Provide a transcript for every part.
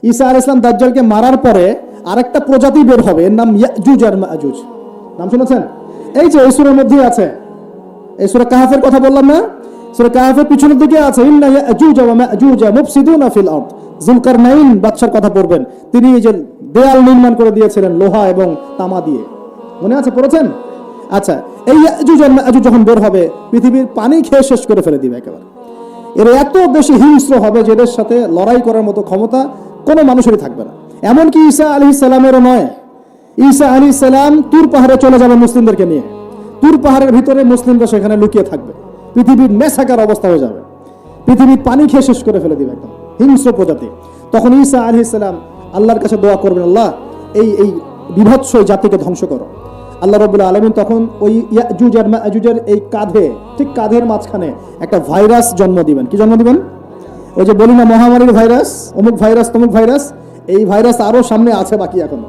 ঈসা আলাইহিস সালাম দাজ্জালকে মারার পরে আরেকটা প্রজাতি বের হবে, এর নাম ইয়াজুজ আর মাজুজ। নাম শুনেছেন? এই যে এই সূরার মধ্যেই আছে, এই সূরা কাহফের কথা বললাম না, সূরা কাহফের পিছনের দিকে আছে ইন্না ইয়াজুজ ওয়া মাজুজ মুফসিদুনা ফিল আরদ। যুলকারনাইন বাদশার কথা পড়বেন, তিনি এই যে দেয়াল নির্মাণ করে দিয়েছিলেন লোহা এবং তামা দিয়ে, মনে আছে, পড়েছেন? আচ্ছা, এই ইয়াজুজ আর মাজুজ যখন বের হবে, পৃথিবীর পানি খেয়ে শেষ করে ফেলে দিবে একেবারে। এরা এত বেশি হিংস্র হবে যে এদের সাথে লড়াই করার মতো ক্ষমতা কোনো মানুষেরই থাকবে না। এমনকি ঈসা আলাইহিস সালামেরও নয়। ঈসা আলাইহিস সালাম তুর পাহাড়ে চলে যাবে মুসলিমদেরকে নিয়ে, তুর পাহাড়ের ভিতরে মুসলিমরা সেখানে লুকিয়ে থাকবে, পৃথিবীর মেসাকার অবস্থা হয়ে যাবে, পৃথিবীর পানি খেয়ে শেষ করে ফেলে দিবে একদম হিংস্র প্রজাতি। তখন ঈসা আলাইহিস সালাম আল্লাহর কাছে দোয়া করবেন, আল্লাহ এই বিভৎস জাতিকে ধ্বংস করো। আল্লাহ রাব্বুল আলামিন তখন ওই ইয়াজুজ আর মাজুজের এই কাঁধে, ঠিক কাঁধের মাঝখানে একটা ভাইরাস জন্ম দিবেন। কি জন্ম দিবেন? ওই যে বলি না মহামারীর ভাইরাস, অমুক ভাইরাস তমুক ভাইরাস, এই ভাইরাস আরো সামনে আছে বাকি এখনো।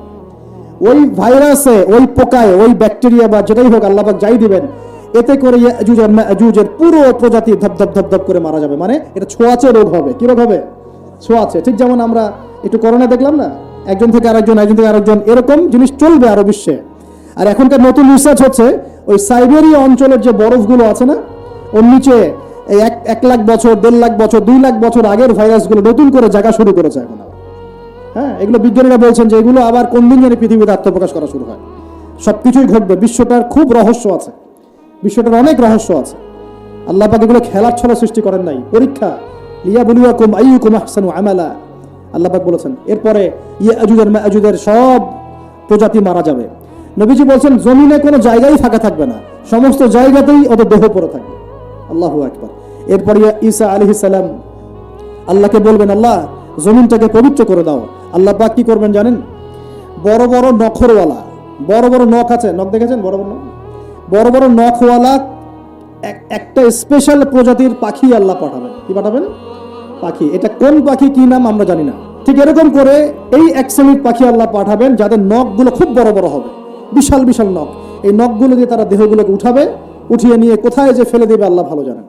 ওই ভাইরাসে, ওই পোকায়, ওই ব্যাকটেরিয়া বা যেটাই হোক আল্লাহ পাক যাই দিবেন, এতে করে ইয়াজুজ আর মাজুজের পুরো প্রজাতি ধপ ধপ ধপ ধপ করে মারা যাবে। মানে এটা ছোঁয়াচে রোগ হবে। কি রোগ হবে? ছোঁয়াচে। ঠিক যেমন আমরা একটু করোনা দেখলাম না, একজন থেকে আরেকজন, একজন থেকে আরেকজন, এরকম জিনিস চলবে আরো বিশ্বে। আর এখনকার নতুন রিসার্চ হচ্ছে ওই সাইবেরিয়া অঞ্চলের যে বরফগুলো আছে না, ওর নিচে এই 1 লাখ বছর, 1.5 লাখ বছর, 2 লাখ বছর আগের ভাইরাসগুলো নতুন করে জায়গা শুরু করেছে এখন আবার। হ্যাঁ, এগুলো বিজ্ঞানীরা বলছেন যে এগুলো আবার কোন দিন জানি পৃথিবীতে আত্মপ্রকাশ করা শুরু হয়। সবকিছুই ঘটবে। বিশ্বটার খুব রহস্য আছে, বিশ্বটার অনেক রহস্য আছে। আল্লাহ পাক এগুলো খেলার ছলে সৃষ্টি করেন নাই, পরীক্ষা। লিয়াবলুয়াকুম আইয়ুকুম আহসানু আমালা, আল্লাহ পাক বলেছেন। এরপরে ইয়াজুজ আর মাজুজের সব প্রজাতি মারা যাবে। নবীজি বলছেন জমিনে কোনো জায়গায় ফাঁকা থাকবে না, সমস্ত জায়গাতেই ওদের দেহ পড়ে থাকবে। আল্লাহু আকবার। এরপরে ঈসা আলাইহিস সালাম আল্লাহকে বলবেন, আল্লাহ জমিনটাকে পবিত্র করে দাও। আল্লাহ পাক কি করবেন জানেন? বড় বড় নখরওয়ালা, বড় বড় নখ আছে, নখ দেখেছেন? বড় বড় নখ, বড় বড় নখওয়ালা একটা স্পেশাল প্রজাতির পাখি আল্লাহ পাঠাবেন। কি পাঠাবেন? পাখি। এটা কোন পাখি, কি নাম আমরা জানি না। ঠিক এরকম করে এই এক শ্রেণীর পাখি আল্লাহ পাঠাবেন যাদের নখগুলো খুব বড় বড় হবে, বিশাল বিশাল নখ। এই নখগুলো দিয়ে তারা দেহগুলোকে উঠাবে, উঠিয়ে নিয়ে কোথায় যে ফেলে দেবে আল্লাহ ভালো জানেন।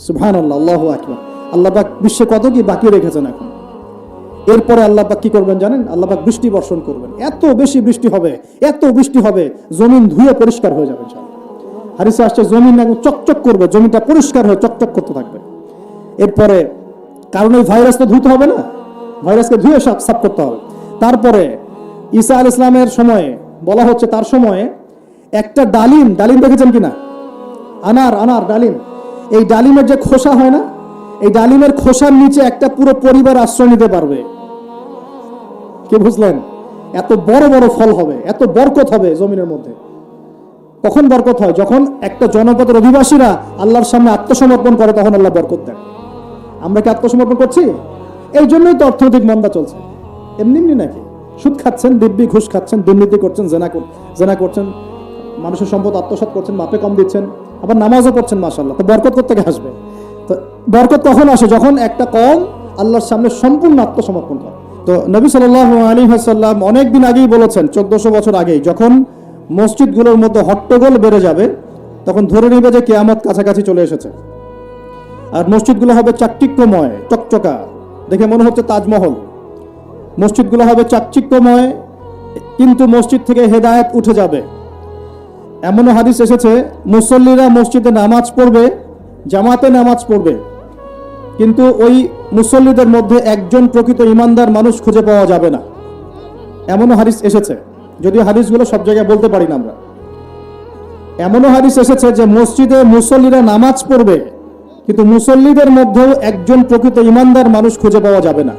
সুবহানাল্লাহ, আল্লাহু আকবার। আল্লাহ পাক বিশ্বে কত কি বাকি রেখেছেন এখন। এরপরে আল্লাহ পাক কি করবেন জানেন? আল্লাহ পাক বৃষ্টি বর্ষণ করবেন। এত বেশি বৃষ্টি হবে, এত বৃষ্টি হবে, জমিন ধুয়ে পরিষ্কার হয়ে যাবে। হাদিসে আসছে জমিন একদম চকচক করবে, জমিটা পরিষ্কার হয়ে চকচক করতে থাকবে। এরপরে, কারণ ওই ভাইরাস তো ধুতে হবে না, ভাইরাসকে ধুয়ে সাফ করতে হবে। তারপরে ঈসা আলাইহিস সালামের সময়ে বলা হচ্ছে, তার সময়ে একটা ডালিম, ডালিম দেখেছেন কিনা? আনার ডালিম, এই ডালিমের যে খোসা হয় না, এই ডালিমের খোসার নিচে একটা পুরো পরিবার আশ্রয় নিতে পারবে। কি বুঝলেন? এত বড় বড় ফল হবে, এত বরকত হবে জমিনের মধ্যে। কখন বরকত হয়? যখন একটা জনপদের অধিবাসীরা আল্লাহর সামনে আত্মসমর্পণ করে, তখন আল্লাহ বরকত দেন। আমরা কি আত্মসমর্পণ করছি? এই জন্যই তো অর্থনৈতিক মন্দা চলছে। এমনি এমনি নাকি? সুদ খাচ্ছেন, দিব্যি ঘুষ খাচ্ছেন, দুর্নীতি করছেন, জেনা করছেন, মানুষের সম্পদ আত্মসাৎ করছেন, মাপে কম দিচ্ছেন, আবার নামাজও পড়ছেন, মাশাআল্লাহ। তো বরকত কোত্থেকে আসবে? তো বরকত তখন আসে যখন একটা কওম আল্লাহর সামনে সম্পূর্ণ আত্মসমর্পণ করে। তো নবী সাল্লাল্লাহু আলাইহি ওয়াসাল্লাম অনেক দিন আগেই বলেছেন, 1400 বছর আগেই, যখন মসজিদগুলোর মধ্যে হট্টগোল বেড়ে যাবে, তখন ধরে নেবে যে কিয়ামত কাছাকাছি চলে এসেছে। আর মসজিদগুলো হবে চাকচিক্যময়, চকচকা, দেখে মনে হচ্ছে তাজমহল। মসজিদগুলো হবে চাকচিক্যময়, কিন্তু মসজিদ থেকে হেদায়েত উঠে যাবে। এমনও হাদিস এসেছে, মুসল্লিরা মসজিদে নামাজ পড়বে, জামাতে নামাজ পড়বে, কিন্তু ওই মুসল্লিদের মধ্যে একজন প্রকৃত ইমানদার মানুষ খুঁজে পাওয়া যাবে না। এমনও হাদিস এসেছে, যদিও হাদিসগুলো সব জায়গায় বলতে পারি না আমরা। এমনও হাদিস এসেছে যে মসজিদে মুসল্লিরা নামাজ পড়বে, কিন্তু মুসল্লিদের মধ্যেও একজন প্রকৃত ইমানদার মানুষ খুঁজে পাওয়া যাবে না।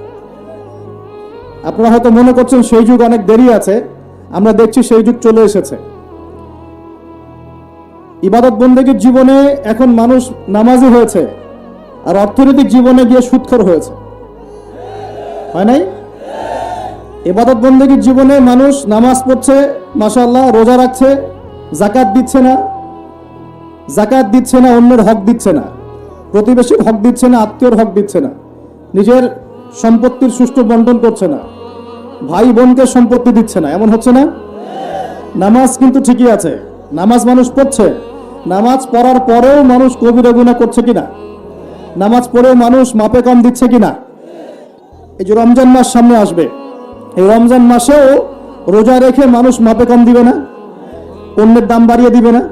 আপনারা হয়তো মনে করছেন সেই যুগ অনেক দেরি আছে, আমরা দেখছি সেই যুগ চলে এসেছে। ইবাদত বন্দেগীর জীবনে এখন মানুষ নামাজি হয়েছে, আর অর্থনৈতিক জীবনে গিয়ে সুদখোর হয়েছে, হয় নাই? ইবাদত বন্দেগীর জীবনে মানুষ নামাজ পড়ছে, মাশাআল্লাহ, রোজা রাখছে, যাকাত দিচ্ছে না, অন্যের হক দিচ্ছে না, প্রতিবেশীর হক দিচ্ছে না, আত্মীয়র হক দিচ্ছে না, নিজের সম্পত্তির সুষ্ঠু বন্টন করছে না, ভাই বোনকে সম্পত্তি দিচ্ছে না। এমন হচ্ছে না? নামাজ কিন্তু ঠিকই আছে, নামাজ মানুষ পড়ছে, নামাজ পড়ার পরেও মানুষ কবিরা গুনাহ করছে কিনা? নামাজ পড়েও মানুষ মাপে কম দিচ্ছে কিনা? এই যে রমজান মাস সামনে আসবে, এই রমজান মাসেও রোজা রেখে মানুষ মাপে কম দিবে না, পণ্যের দাম বাড়িয়ে দিবে না,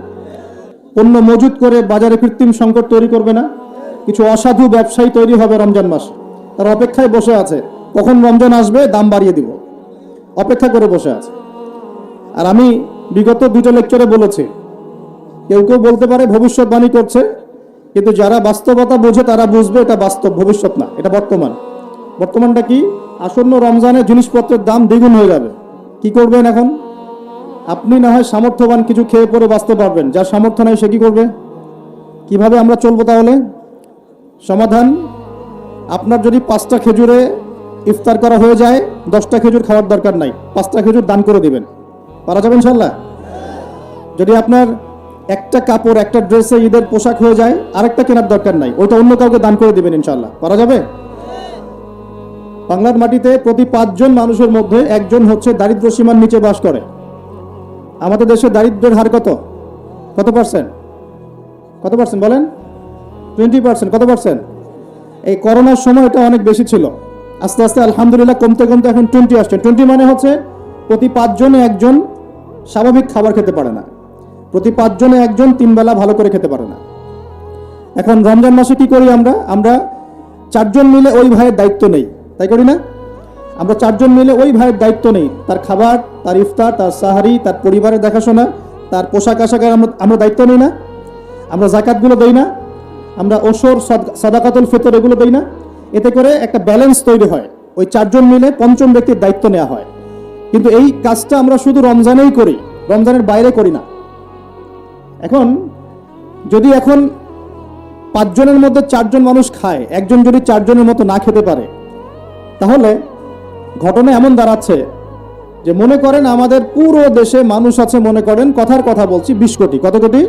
পণ্য মজুত করে বাজারে কৃত্রিম সংকট তৈরি করবে না, কিছু অসাধু ব্যবসায়ী তৈরি হবে রমজান মাস, তার অপেক্ষায় বসে আছে কখন রমজান আসবে দাম বাড়িয়ে দিব, অপেক্ষা করে বসে আছে। আর আমি বিগত 2টা লেকচারে বলেছি, কেউ কেউ বলতে পারে ভবিষ্যৎবাণী করছে, কিন্তু যারা বাস্তবতা বোঝে তারা বুঝবে এটা বাস্তব, ভবিষ্যৎ না, এটা বর্তমান। বর্তমানটা কি? আসন্ন রমজানে জিনিসপত্রের দাম দ্বিগুণ হয়ে যাবে। কি করবেন এখন? আপনি না হয় সামর্থ্যবান কিছু খেয়ে পরে বাঁচতে পারবেন, যার সামর্থ্য নাই সে কি করবে? কিভাবে আমরা চলবো তাহলে? সমাধান, আপনার যদি 5টা খেজুরে ইফতার করা হয়ে যায়, 10টা খেজুর খাওয়ার দরকার নাই, 5টা খেজুর দান করে দিবেন। পারা যাবে ইনশাল্লাহ? যদি আপনার একটা কাপড়, একটা ড্রেসে ঈদের পোশাক হয়ে যায়, আরেকটা কেনার দরকার নাই, ওইটা অন্য কাউকে দান করে দিবেন ইনশাল্লাহ। পারা যাবে? বাংলার মাটিতে প্রতি 5 জন মানুষের মধ্যে একজন হচ্ছে দারিদ্র্য সীমার নিচে বাস করে। আমাদের দেশে দারিদ্র্যের হার কত? কত পার্সেন্ট? কত পার্সেন্ট বলেন? 20%। কত পার্সেন্ট? এই করোনার সময় এটা অনেক বেশি ছিল, আস্তে আস্তে আলহামদুলিল্লাহ কমতে কমতে এখন 20 আসছে। 20 মানে হচ্ছে প্রতি 5 জনে একজন স্বাভাবিক খাবার খেতে পারে না, প্রতি 5 জনে একজন 3 বেলা ভালো করে খেতে পারে না। এখন রমজান মাসে কি করি আমরা? আমরা 4 জন মিলে ওই ভাইয়ের দায়িত্ব নেই, তাই করি না? আমরা 4 জন মিলে ওই ভাইয়ের দায়িত্ব নেই, তার খাবার, তার ইফতার, তার সাহারি, তার পরিবারের দেখাশোনা, তার পোশাক আশাকের আমরা দায়িত্ব নিই না? আমরা যাকাতগুলো দেই না? আমরা ওসর, সাদাকাতুল ফিতর এগুলো দেই না? এতে করে একটা ব্যালেন্স তৈরি হয়, ওই 4 জন মিলে 5ম ব্যক্তির দায়িত্ব নেওয়া হয়। কিন্তু এই কাজটা আমরা শুধু রমজানেই করি, রমজানের বাইরে করি না। এখন যদি 5 জনের মধ্যে 4 জন মানুষ খায়, একজন যদি 4 জনের মতো না খেতে পারে, তাহলে ঘটনা এমন দাঁড়াচ্ছে যে মনে করেন আমাদের পুরো দেশে মানুষ আছে, মনে করেন কথার কথা বলছি 20 কোটি। কত কোটি?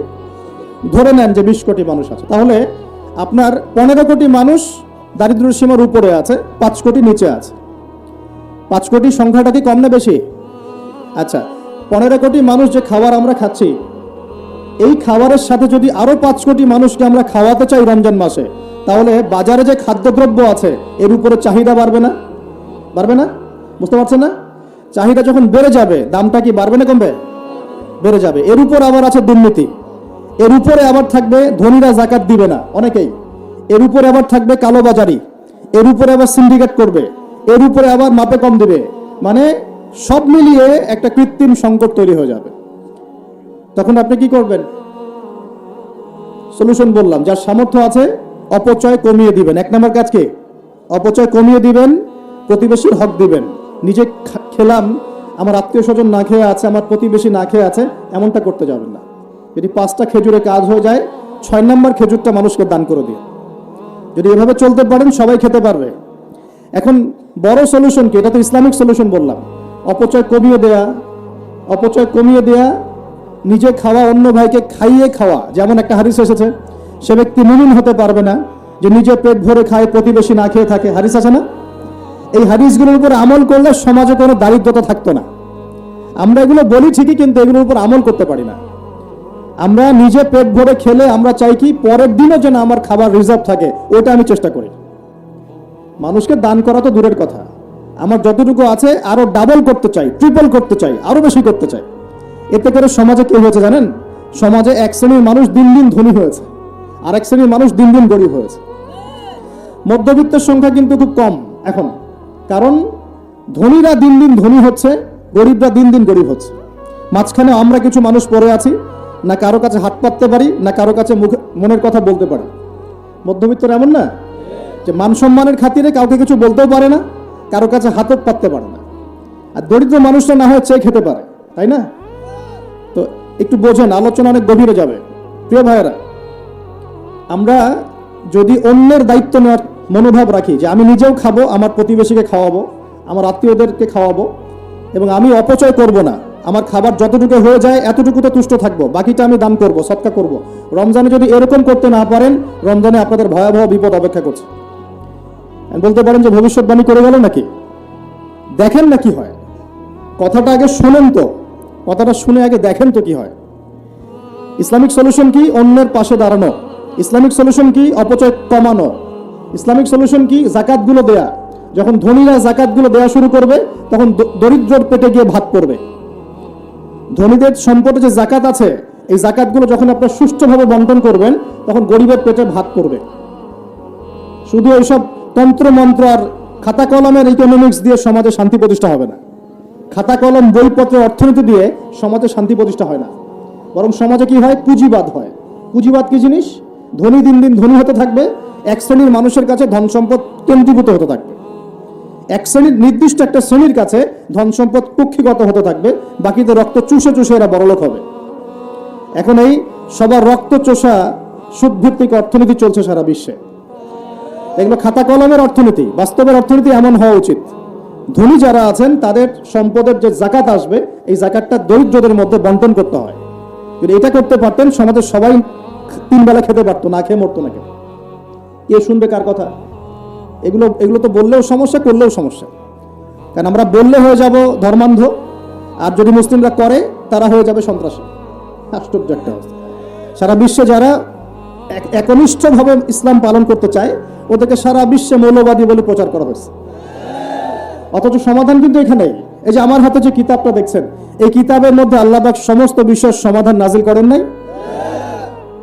ধরে নেন যে 20 কোটি মানুষ আছে, তাহলে আপনার 15 কোটি মানুষ দারিদ্র্য সীমার উপরে আছে, 5 কোটি নিচে আছে। 5 কোটি সংখ্যাটা কি কম না বেশি? আচ্ছা, 15 কোটি মানুষ যে খাবার আমরা খাচ্ছি, এই খাবারের সাথে যদি আরো 5 কোটি মানুষকে আমরা খাওয়াতে চাই রমজান মাসে, তাহলে বাজারে যে খাদ্যদ্রব্য আছে এর উপরে চাহিদা বাড়বে না? বাড়বে না? বুঝতে পারছেন না? চাহিদা যখন বেড়ে যাবে, দামটা কি বাড়বে না কমবে? বেড়ে যাবে। এর উপর আবার আছে দুর্নীতি, এর উপরে আবার থাকবে ধনীরা যাকাত দিবে না অনেকেই, এর উপরে আবার থাকবে কালোবাজারি, এর উপরে আবার সিন্ডিকেট করবে, এর উপরে আবার মাপে কম দিবে, মানে সব মিলিয়ে একটা কৃত্রিম সংকট তৈরি হয়ে যাবে। তখন আপনি কি করবেন? সলিউশন বললাম, যার সামর্থ্য আছে অপচয় কমিয়ে দিবেন। 1 নম্বর কাজ কি? অপচয় কমিয়ে দিবেন, প্রতিবেশীর হক দিবেন। নিজে খেলাম, আমার আত্মীয় স্বজন না খেয়ে আছে, আমার প্রতিবেশী না খেয়ে আছে, এমনটা করতে যাবেন না। যদি 5টা খেজুরে কাজ হয়ে যায়, 6 নম্বর খেজুরটা মানুষকে দান করে দিন। যদি এভাবে চলতে পারেন সবাই খেতে পারবে। এখন বড় সলিউশন কি? এটা তো ইসলামিক সলিউশন বললাম। অপচয় কমিয়ে দেয়া, অপচয় কমিয়ে দেয়া, নিজে খাওয়া, অন্য ভাইকে খাইয়ে খাওয়া। যেমন একটা হাদিস এসেছে, সে ব্যক্তি মুমিন হতে পারবে না যে নিজে পেট ভরে খায়, প্রতিবেশী না খেয়ে থাকে। হাদিস আছে না? এই হাদিসগুলোর উপর আমল করলে সমাজে কোনো দারিদ্রতা থাকতো না। আমরা এগুলো বলি ঠিকই, কিন্তু এগুলোর উপর আমল করতে পারি না। আমরা নিজে পেট ভরে খেলে আমরা চাই কি পরের দিনও যেন আমার খাবার রিজার্ভ থাকে, ওটা আমি চেষ্টা করি। মানুষকে দান করা তো দূরের কথা, আমার যতটুকু আছে আরো ডাবল করতে চাই, ট্রিপল করতে চাই, আরো বেশি করতে চাই। এতে করে সমাজে কি হয়েছে জানেন? সমাজে এক শ্রেণীর মানুষ দিন দিন ধনী হয়েছে, আর এক শ্রেণীর মানুষ দিন দিন গরিব হয়েছে। মধ্যবিত্তের সংখ্যা কিন্তু খুব কম এখন, কারণ ধনীরা দিন দিন ধনী হচ্ছে, গরিবরা দিন দিন গরিব হচ্ছে। মাঝখানে আমরা কিছু মানুষ পড়ে আছি, না কারো কাছে হাত পাততে পারি, না কারো কাছে মনের কথা বলতে পারি। মধ্যবিত্তরা এমন না যে মান সম্মানের খাতিরে কাউকে কিছু বলতেও পারে না, কারো কাছে হাতও পাততে পারে না। আর দরিদ্র মানুষরা না হয় চেয়ে খেতে পারে, তাই না? তো একটু বোঝেন, আলোচনা অনেক গভীরে যাবে। প্রিয় ভাইয়েরা, আমরা যদি অন্যের দায়িত্ব নেওয়ার মনোভাব রাখি যে আমি নিজেও খাবো, আমার প্রতিবেশীকে খাওয়াবো, আমার আত্মীয়দেরকে খাওয়াবো, এবং আমি অপচয় করব না, আমার খাবার যতটুকু হয়ে যায় এতটুকুতে তুষ্ট থাকবো, বাকিটা আমি দান করব, সৎকা করব। রমজানে যদি এরকম করতে না পারেন, রমজানে আপনাদের ভয়াবহ বিপদ অপেক্ষা করছে। বলতে পারেন যে ভবিষ্যৎবাণী করে গেল নাকি? দেখেন না কি হয়। কথাটা আগে শুনেন তো, কথাটা শুনে আগে দেখেন তো কি হয়। ইসলামিক সলিউশন কি? অন্যের পাশে দাঁড়ানো। ইসলামিক সলিউশন কি? অপচয় কমানো। ইসলামিক সলিউশন কি? যাকাতগুলো দেয়া। যখন ধনীরা জাকাতগুলো দেওয়া শুরু করবে তখন দরিদ্রর পেটে গিয়ে ভাত পড়বে। ধনীদের সম্পদে যে জাকাত আছে, এই জাকাতগুলো যখন আপনারা সুষ্ঠুভাবে বন্টন করবেন তখন গরিবের পেটে ভাত পড়বে। শুধু এইসব তন্ত্র মন্ত্র আর খাতা কলমের ইকোনমিক্স দিয়ে সমাজে শান্তি প্রতিষ্ঠা হবে না। খাতা কলম বইপত্রের অর্থনীতি দিয়ে সমাজে শান্তি প্রতিষ্ঠা হয় না, বরং সমাজে কি হয়? পুঁজিবাদ হয়। পুঁজিবাদ কি জিনিস? ধনী দিন দিন ধনী হতে থাকবে, এক শ্রেণীর মানুষের কাছে ধন সম্পদ কেন্দ্রীভূত হতে থাকবে। এক শ্রেণীর নির্দিষ্ট একটা শ্রেণীর কাছে ধন সম্পদ কক্ষিগত হতে থাকবে, বাকিদের রক্ত চুষে চুষে এরা বড়লোক হবে। এখন এই সবার রক্ত চোষা সুদভিত্তিক অর্থনীতি চলছে সারা বিশ্বে। এগুলো খাতা কলমের অর্থনীতি। বাস্তবের অর্থনীতি এমন হওয়া উচিত, ধনী যারা আছেন তাদের সম্পদের যে জাকাত আসবে, এই জাকাতটা দরিদ্রদের মধ্যে বন্টন করতে হয়। যদি এটা করতে পারতেন, সমাজের সবাই 3 বেলা খেতে পারতো, না খেয়ে মরতো না। কে শুনবে কার কথা? এগুলো তো বললেও সমস্যা, করলেও সমস্যা। কারণ আমরা বললে হয়ে যাব ধর্মান্ধ, আর যদি মুসলিমরা করে তারা হয়ে যাবে সন্ত্রাসী। আশ্চর্য একটা অবস্থা। সারা বিশ্বে যারা একনিষ্ঠভাবে ইসলাম পালন করতে চায়, ওদেরকে সারা বিশ্বে মৌলবাদী বলে প্রচার করা হয়েছে। অথচ সমাধান কিন্তু এখানেই। এই যে আমার হাতে যে কিতাবটা দেখছেন, এই কিতাবের মধ্যে আল্লাহ পাক সমস্ত বিষয়ের সমাধান নাজিল করেন নাই?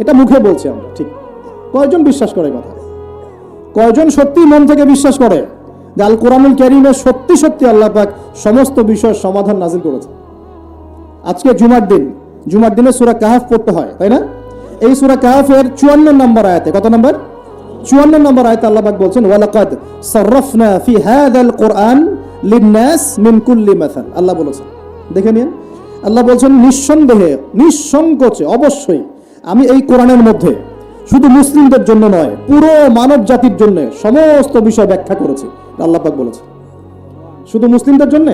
এটা মুখে বলছি আমরা, ঠিক। কয়জন বিশ্বাস করে কথা? কয়জন সত্যি মন থেকে বিশ্বাস করে যে আল কোরআনুল কারীমে সত্যি সত্যি আল্লাহ পাক সমস্ত বিষয়ের সমাধান নাজিল করেছে? আজকে জুমার দিনে সূরা কাহফ পড়তে হয়, তাই না? এই সূরা কাহফের 54 নম্বর আয়াতে, কত নম্বর? 54 নম্বর আয়াতে আল্লাহ পাক বলছেন, ওয়ালাকাদ সাররাফনা ফি হাযাল কুরআন লিন-নাস মিন কুল্লি মাসাল। আল্লাহ বলেছেন, দেখে নিন। আল্লাহ বলছেন নিঃসন্দেহে, নিঃসংকোচে, অবশ্যই আমি এই কোরআনের মধ্যে শুধু মুসলিমদের জন্য নয়, পুরো মানব জাতির জন্য সমস্ত বিষয় ব্যাখ্যা করেছি। আল্লাহ পাক বলেছেন শুধু মুসলিমদের জন্য,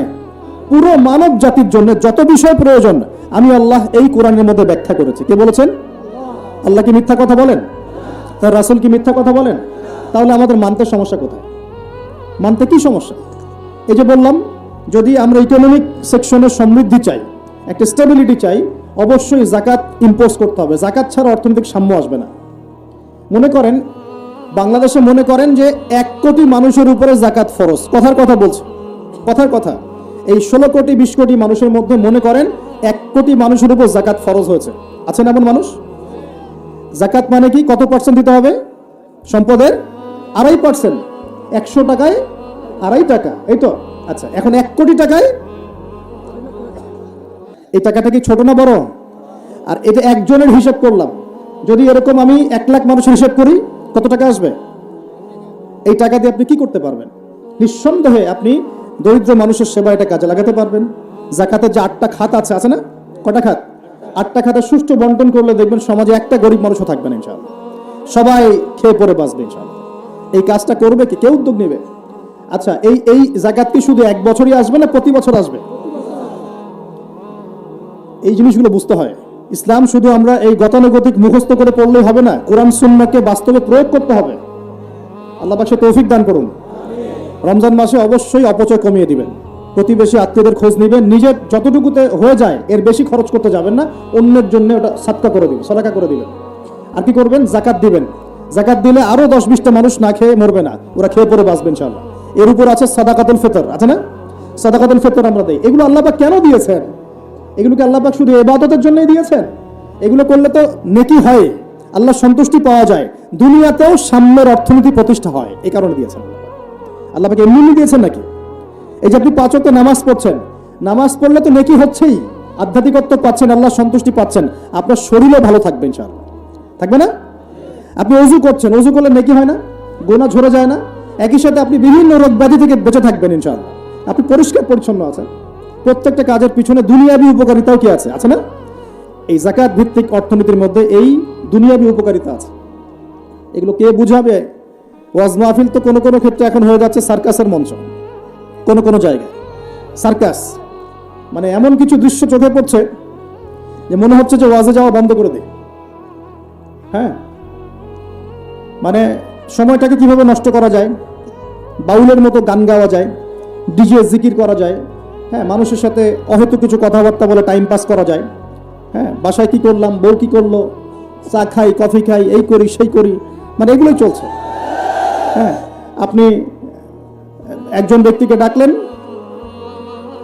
পুরো মানব জাতির জন্য যত বিষয় প্রয়োজন আমি আল্লাহ এই কোরআনের মধ্যে ব্যাখ্যা করেছি। কে বলেছেন? আল্লাহ কি মিথ্যা কথা বলেন? তার রাসূল কি মিথ্যা কথা বলেন? তাহলে আমাদের মানতে সমস্যা কোথায়? মানতে কি সমস্যা? এই যে বললাম, যদি আমরা ইকোনমিক সেকশনের সমৃদ্ধি চাই, একটা স্টেবিলিটি চাই, অবশ্যই জাকাত ইম্পোজ করতে হবে। জাকাত ছাড়া অর্থনৈতিক সাম্য আসবে না। মনে করেন বাংলাদেশে মনে করেন যে 1 কোটি মানুষের উপরে জাকাত ফরজ। কথার কথা বলছে, কথার কথা। এই 16 কোটি 20 কোটি মানুষের মধ্যে মনে করেন 1 কোটি মানুষের উপর জাকাত ফরজ হয়েছে। আছেন এমন মানুষ? জাকাত মানে কি? কত পার্সেন্ট দিতে হবে সম্পদের? 2.5%। 100 টাকায় 2.5 টাকা, এই তো। আচ্ছা, এখন 1 কোটি টাকায় এই টাকাটা কি ছোট না বড়? আর এটা একজনের হিসাব করলাম, যদি এরকম আমি 1 লাখ মানুষের হিসাব করি, কত টাকা আসবে? এই টাকা দিয়ে আপনি কি করতে পারবেন? নিঃসন্দেহে আপনি দরিদ্র মানুষের সেবা এটা কাজে লাগাতে পারবেন। জাকাতের যে 8টা খাত আছে না? কটা খাত? 8টা খাতে সুষ্ঠু বন্টন করলে দেখবেন সমাজে একটা গরিব মানুষও থাকবে না ইনশাআল্লাহ। সবাই খেয়ে পরে বাঁচবে ইনশাআল্লাহ। এই কাজটা করবে কি? কে উদ্যোগ নেবে? আচ্ছা, এই জাকাত কি শুধু 1 বছরই আসবে না প্রতি বছর আসবে? এই জিনিসগুলো বুঝতে হয়। ইসলাম শুধু আমরা এই গতানুগতিক মুখস্থ করে পড়লেই হবে না, কোরআন সুন্নাহকে বাস্তবে প্রয়োগ করতে হবে। আল্লাহ পাক তৌফিক দান করুন। রমজান মাসে অবশ্যই অপচয় কমিয়ে দিবেন, প্রতিবেশী আত্মীয়দের খোঁজ নেবেন, নিজের যতটুকুতে হয়ে যায় এর বেশি খরচ করতে যাবেন না, অন্যের জন্য ওটা সাদকা করে দিবেন, সদকা করে দিবেন। আর কি করবেন? জাকাত দিবেন। জাকাত দিলে আরো 10-20টা মানুষ না খেয়ে মরবে না, ওরা খেয়ে পরে বাঁচবে ইনশাআল্লাহ। এর উপর আছে সাদাকাতুল ফিতর, আছে না? সাদাকাতুল ফিতর আমরা দেই। এগুলো আল্লাহ পাক কেন দিয়েছেন? এগুলোকে আল্লাহ পাক শুধু ইবাদতের জন্যই দিয়েছেন? এগুলো করলে তো নেকি হয়, আল্লাহর সন্তুষ্টি পাওয়া যায়, দুনিয়াতেও সাম্যের অর্থনীতি প্রতিষ্ঠা হয়, এই কারণে দিয়েছেন। আল্লাহ পাক এমনি দিয়েছেন নাকি? এই যে আপনি 5 ওয়াক্ত নামাজ পড়ছেন, নামাজ পড়লে তো নেকি হচ্ছেই, আধ্যাত্মিকত্ব পাচ্ছেন, আল্লাহর সন্তুষ্টি পাচ্ছেন, আপনার শরীরও ভালো থাকবে ইনশাআল্লাহ, থাকবে না? আপনি ওযু করছেন, ওযু করলে নেকি হয় না? গুনাহ ঝরে যায় না? একই সাথে আপনি বিভিন্ন রোগ ব্যাধি থেকে বেঁচে থাকবেন ইনশাআল্লাহ। আপনি পরিষ্কার পরিচ্ছন্ন আছেন। প্রত্যেকটা কাজের পিছনে দুনিয়াবি উপকারিতাও কি আছে না? এই জাকাত ভিত্তিক অর্থনীতির মধ্যে এই দুনিয়াবি উপকারিতা আছে। এগুলো কে বুঝাবে? ওয়াজ মাহফিল তো কোনো কোনো ক্ষেত্রে এখন হয়ে যাচ্ছে সার্কাসের মঞ্চ। কোনো জায়গায় সার্কাস, মানে এমন কিছু দৃশ্য চোখে পড়ছে যে মনে হচ্ছে যে ওয়াজে যাওয়া বন্ধ করে দিই। হ্যাঁ, মানে সময়টাকে কিভাবে নষ্ট করা যায়, বাউলের মতো গান গাওয়া যায়, ডিজে জিকির করা যায়, হ্যাঁ, মানুষের সাথে অহেতুক কিছু কথাবার্তা বলে টাইম পাস করা যায়। হ্যাঁ, বাসায় কি করলাম, বউ কি করলো, চা খাই, কফি খাই, এই করি সেই করি, মানে এগুলোই চলছে। হ্যাঁ, আপনি একজন ব্যক্তিকে ডাকলেন,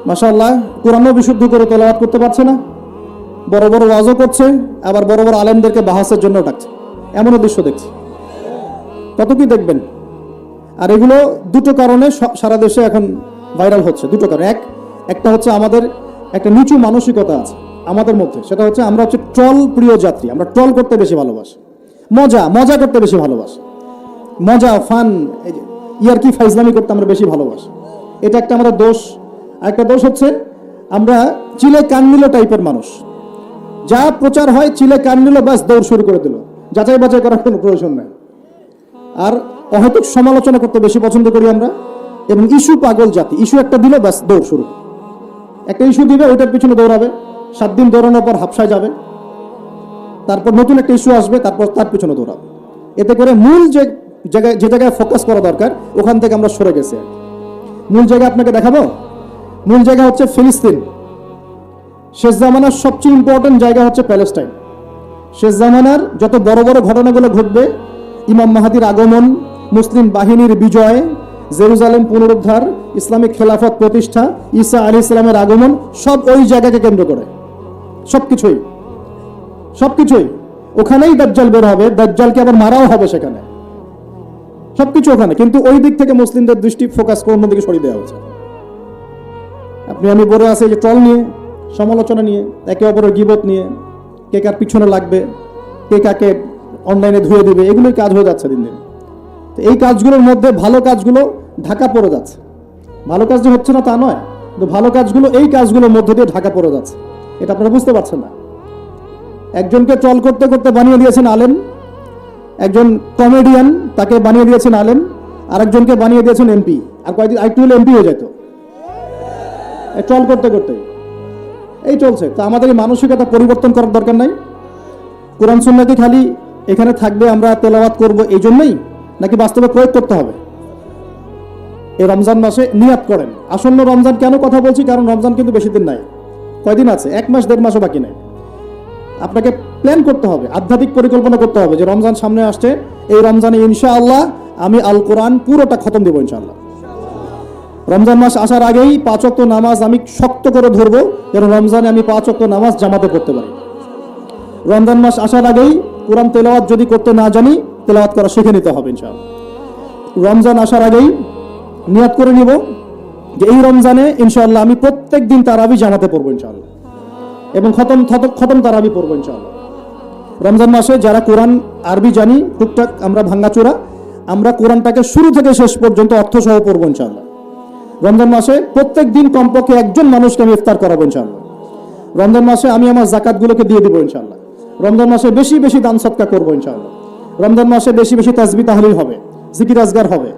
মাশাআল্লাহ কোরআনও বিশুদ্ধ করে তেলাওয়াত করতে পারছে না, বড় বড় ওয়াজও করছে, আবার বড় বড় আলেমদেরকে বাহাসের জন্য ডাকছে। এমনও দৃশ্য দেখছি। কত কি দেখবেন। আর এগুলো দুটো কারণে সারা দেশে এখন ভাইরাল হচ্ছে। দুটো কারণ, একটা হচ্ছে আমাদের একটা নিচু মানসিকতা আছে আমাদের মধ্যে, সেটা হচ্ছে আমরা হচ্ছে ট্রল প্রিয় যাত্রী। আমরা ট্রল করতে বেশি ভালোবাসি, মজা করতে বেশি ভালোবাসি, মজা ফান ইয়ারকি ফাইজলামি করতে আমরা বেশি ভালোবাসি। এটা একটা আমাদের দোষ। আরেকটা দোষ হচ্ছে আমরা চিলে কান নিল টাইপের মানুষ। যা প্রচার হয় চিলে কান নিল, ব্যাস দৌড় শুরু করে দিল, যাচাই বাছাই করার কোনো প্রয়োজন নেই। আর অহেতুক সমালোচনা করতে বেশি পছন্দ করি আমরা, এবং ইস্যু পাগল জাতি। ইস্যু একটা দিল, ব্যাস দৌড় শুরু। একটা ইস্যু দিবে, ওইটার পিছনে দৌড়াবে, 7 দিন দৌড়ানোর পর হাফসায় যাবে, তারপর নতুন একটা ইস্যু আসবে, তারপর তার পিছনে দৌড়াবে। এতে করে মূল যে জায়গায় ফোকাস করা দরকার ওখান থেকে আমরা সরে গেছি। মূল জায়গা আপনাকে দেখাবো। মূল জায়গা হচ্ছে ফিলিস্তিন। শেষ জামানার সবচেয়ে ইম্পর্টেন্ট জায়গা হচ্ছে প্যালেস্টাইন। শেষ জামানার যত বড় বড় ঘটনাগুলো ঘটবে, ইমাম মাহাদির আগমন, মুসলিম বাহিনীর বিজয়, জেরুজালেম পুনরুদ্ধার, ইসলামিক খেলাফত প্রতিষ্ঠা, ঈসা আলাইহিস সালামের আগমন, সব ওই জায়গাকে কেন্দ্র করে। সবকিছুই ওখানেই দাজ্জাল বের হবে, দাজ্জালকে আবার মারাও হবে সেখানে, সবকিছু ওখানে। কিন্তু ওই দিক থেকে মুসলিমদের দৃষ্টি ফোকাস করে অন্যদিকে সরিয়ে দেওয়া হয়েছে। আপনি আমি বলে আছে যে ট্রল নিয়ে, সমালোচনা নিয়ে, একে অপরের গীবত নিয়ে, কে কার পিছনে লাগবে, কে কাকে অনলাইনে ধুয়ে দিবে, এগুলোই কাজ হয়ে যাচ্ছে দিন দিন। তো এই কাজগুলোর মধ্যে ভালো কাজগুলো ঢাকা পড়ে যাচ্ছে। ভালো কাজ যে হচ্ছে না তা নয়, কিন্তু ভালো কাজগুলো এই কাজগুলোর মধ্যে দিয়ে ঢাকা পড়ে যাচ্ছে। এটা আপনারা বুঝতে পারছেন না। একজনকে ট্রল করতে করতে বানিয়ে দিয়েছেন আলেম, একজন কমেডিয়ান তাকে বানিয়ে দিয়েছেন আলেম, আরেকজনকে বানিয়ে দিয়েছেন এমপি। আর কয়েকদিন আরেকটু হলে এমপি হয়ে যেত ট্রল করতে করতে। এই চলছে। তো আমাদের এই মানসিকতা পরিবর্তন করার দরকার নাই। কোরআন সুন্নাহ কি খালি এখানে থাকবে, আমরা তেলাওয়াত করব এই জন্যই, নাকি বাস্তবে প্রয়োগ করতে হবে? এই রমজান মাসে নিয়াত করেন। আসন্ন রমজান কেন কথা বলছি? কারণ রমজান কিন্তু বেশি দিন নাই, কয়দিন আছে, 1 মাস 1.5 মাসও বাকি নেই। আপনাকে প্ল্যান করতে হবে, আধ্যাত্মিক পরিকল্পনা করতে হবে যে রমজান সামনে আসছে, এই রমজানে ইনশাআল্লাহ আমি আল কোরআন পুরোটা খতম দেবো ইনশাআল্লাহ। রমজান মাস আসার আগেই 5 ওয়াক্ত নামাজ আমি শক্ত করে ধরবো, যেন রমজানে আমি 5 ওয়াক্ত নামাজ জামাতে পড়তে পারি। রমজান মাস আসার আগেই কোরআন তেলাওয়াত যদি করতে না জানি, তেলাওয়াত করা শিখে নিতে হবে ইনশাআল্লাহ। রমজান আসার আগেই নিয়াত করে নিব যে এই রমজানে ইনশাআল্লাহ আমি প্রত্যেক দিন তারাবি জামাতে পড়বো ইনশাআল্লাহ, এবং খতম তারাবি পড়বো ইনশাআল্লাহ। রমজান মাসে যারা কোরআন আরবি জানি টুকটাক আমরা ভাঙ্গাচোরা, আমরা কোরআনটাকে শুরু থেকে শেষ পর্যন্ত অর্থসহ পড়বো ইনশাআল্লাহ। রমজান মাসে প্রত্যেক দিন কমপক্ষে একজন মানুষকে আমি ইফতার করাবো ইনশাআল্লাহ। রমজান মাসে আমি আমার যাকাতগুলোকে দিয়ে দিব ইনশাআল্লাহ। রমজান মাসে বেশি বেশি দান সদকা করবো ইনশাআল্লাহ। রমজান মাসে বেশি বেশি তাসবিহ তাহলিল হবে, জিকির আজগার হবে,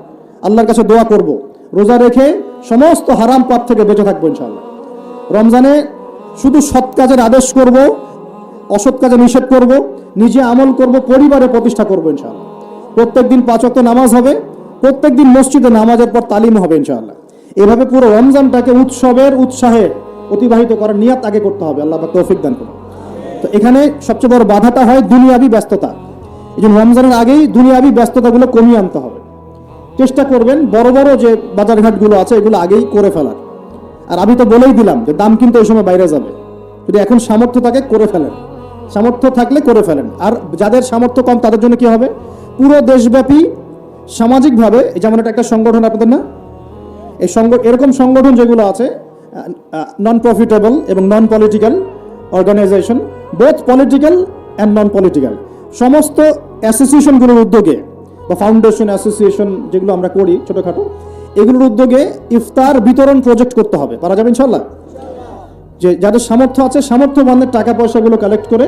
আল্লাহর কাছে দোয়া করব, রোজা রেখে সমস্ত হারাম পাপ থেকে বেঁচে থাকবো ইনশাআল্লাহ। রমজানে শুধু সৎ কাজের আদেশ করব, অসৎ কাজে নিষেধ করব, নিজে আমল করব, পরিবারে প্রতিষ্ঠা করব ইনশাআল্লাহ। প্রত্যেক দিন 5 ওয়াক্ত নামাজ হবে, প্রত্যেক দিন মসজিদে নামাজের পর তালিম হবে ইনশাআল্লাহ। এভাবে পুরো রমজানটাকে উৎসবের উৎসাহে অতিবাহিত করার নিয়াত আগে করতে হবে। আল্লাহ পাক তৌফিক দান করুন। তো এখানে সবচেয়ে বড় বাধাটা হয় দুনিয়াবি ব্যস্ততা। এই জন্য রমজানের আগেই দুনিয়াবি ব্যস্ততাগুলো কমিয়ে আনতে হবে। চেষ্টা করবেন বড় বড় যে বাজারঘাটগুলো আছে এগুলো আগেই করে ফেলার। আর আমি তো বলেই দিলাম যে দাম কিন্তু এই সময় বাইরে যাবে, যদি এখন সামর্থ্য থাকে করে ফেলেন, সামর্থ্য থাকলে করে ফেলেন। আর যাদের সামর্থ্য কম তাদের জন্য কি হবে, পুরো দেশব্যাপী সামাজিকভাবে, যেমন একটা সংগঠন আপনাদের না, এই এরকম সংগঠন যেগুলো আছে নন প্রফিটেবল এবং non political organisation, both political and non political, সমস্ত অ্যাসোসিয়েশনগুলোর উদ্যোগে বা ফাউন্ডেশন অ্যাসোসিয়েশন যেগুলো আমরা করি ছোটোখাটো, এগুলোর উদ্যোগে ইফতার বিতরণ প্রজেক্ট করতে হবে। পারা যাবে ইনশাল্লাহ। যে যাদের সামর্থ্য আছে সামর্থ্যবানদের টাকা পয়সাগুলো কালেক্ট করে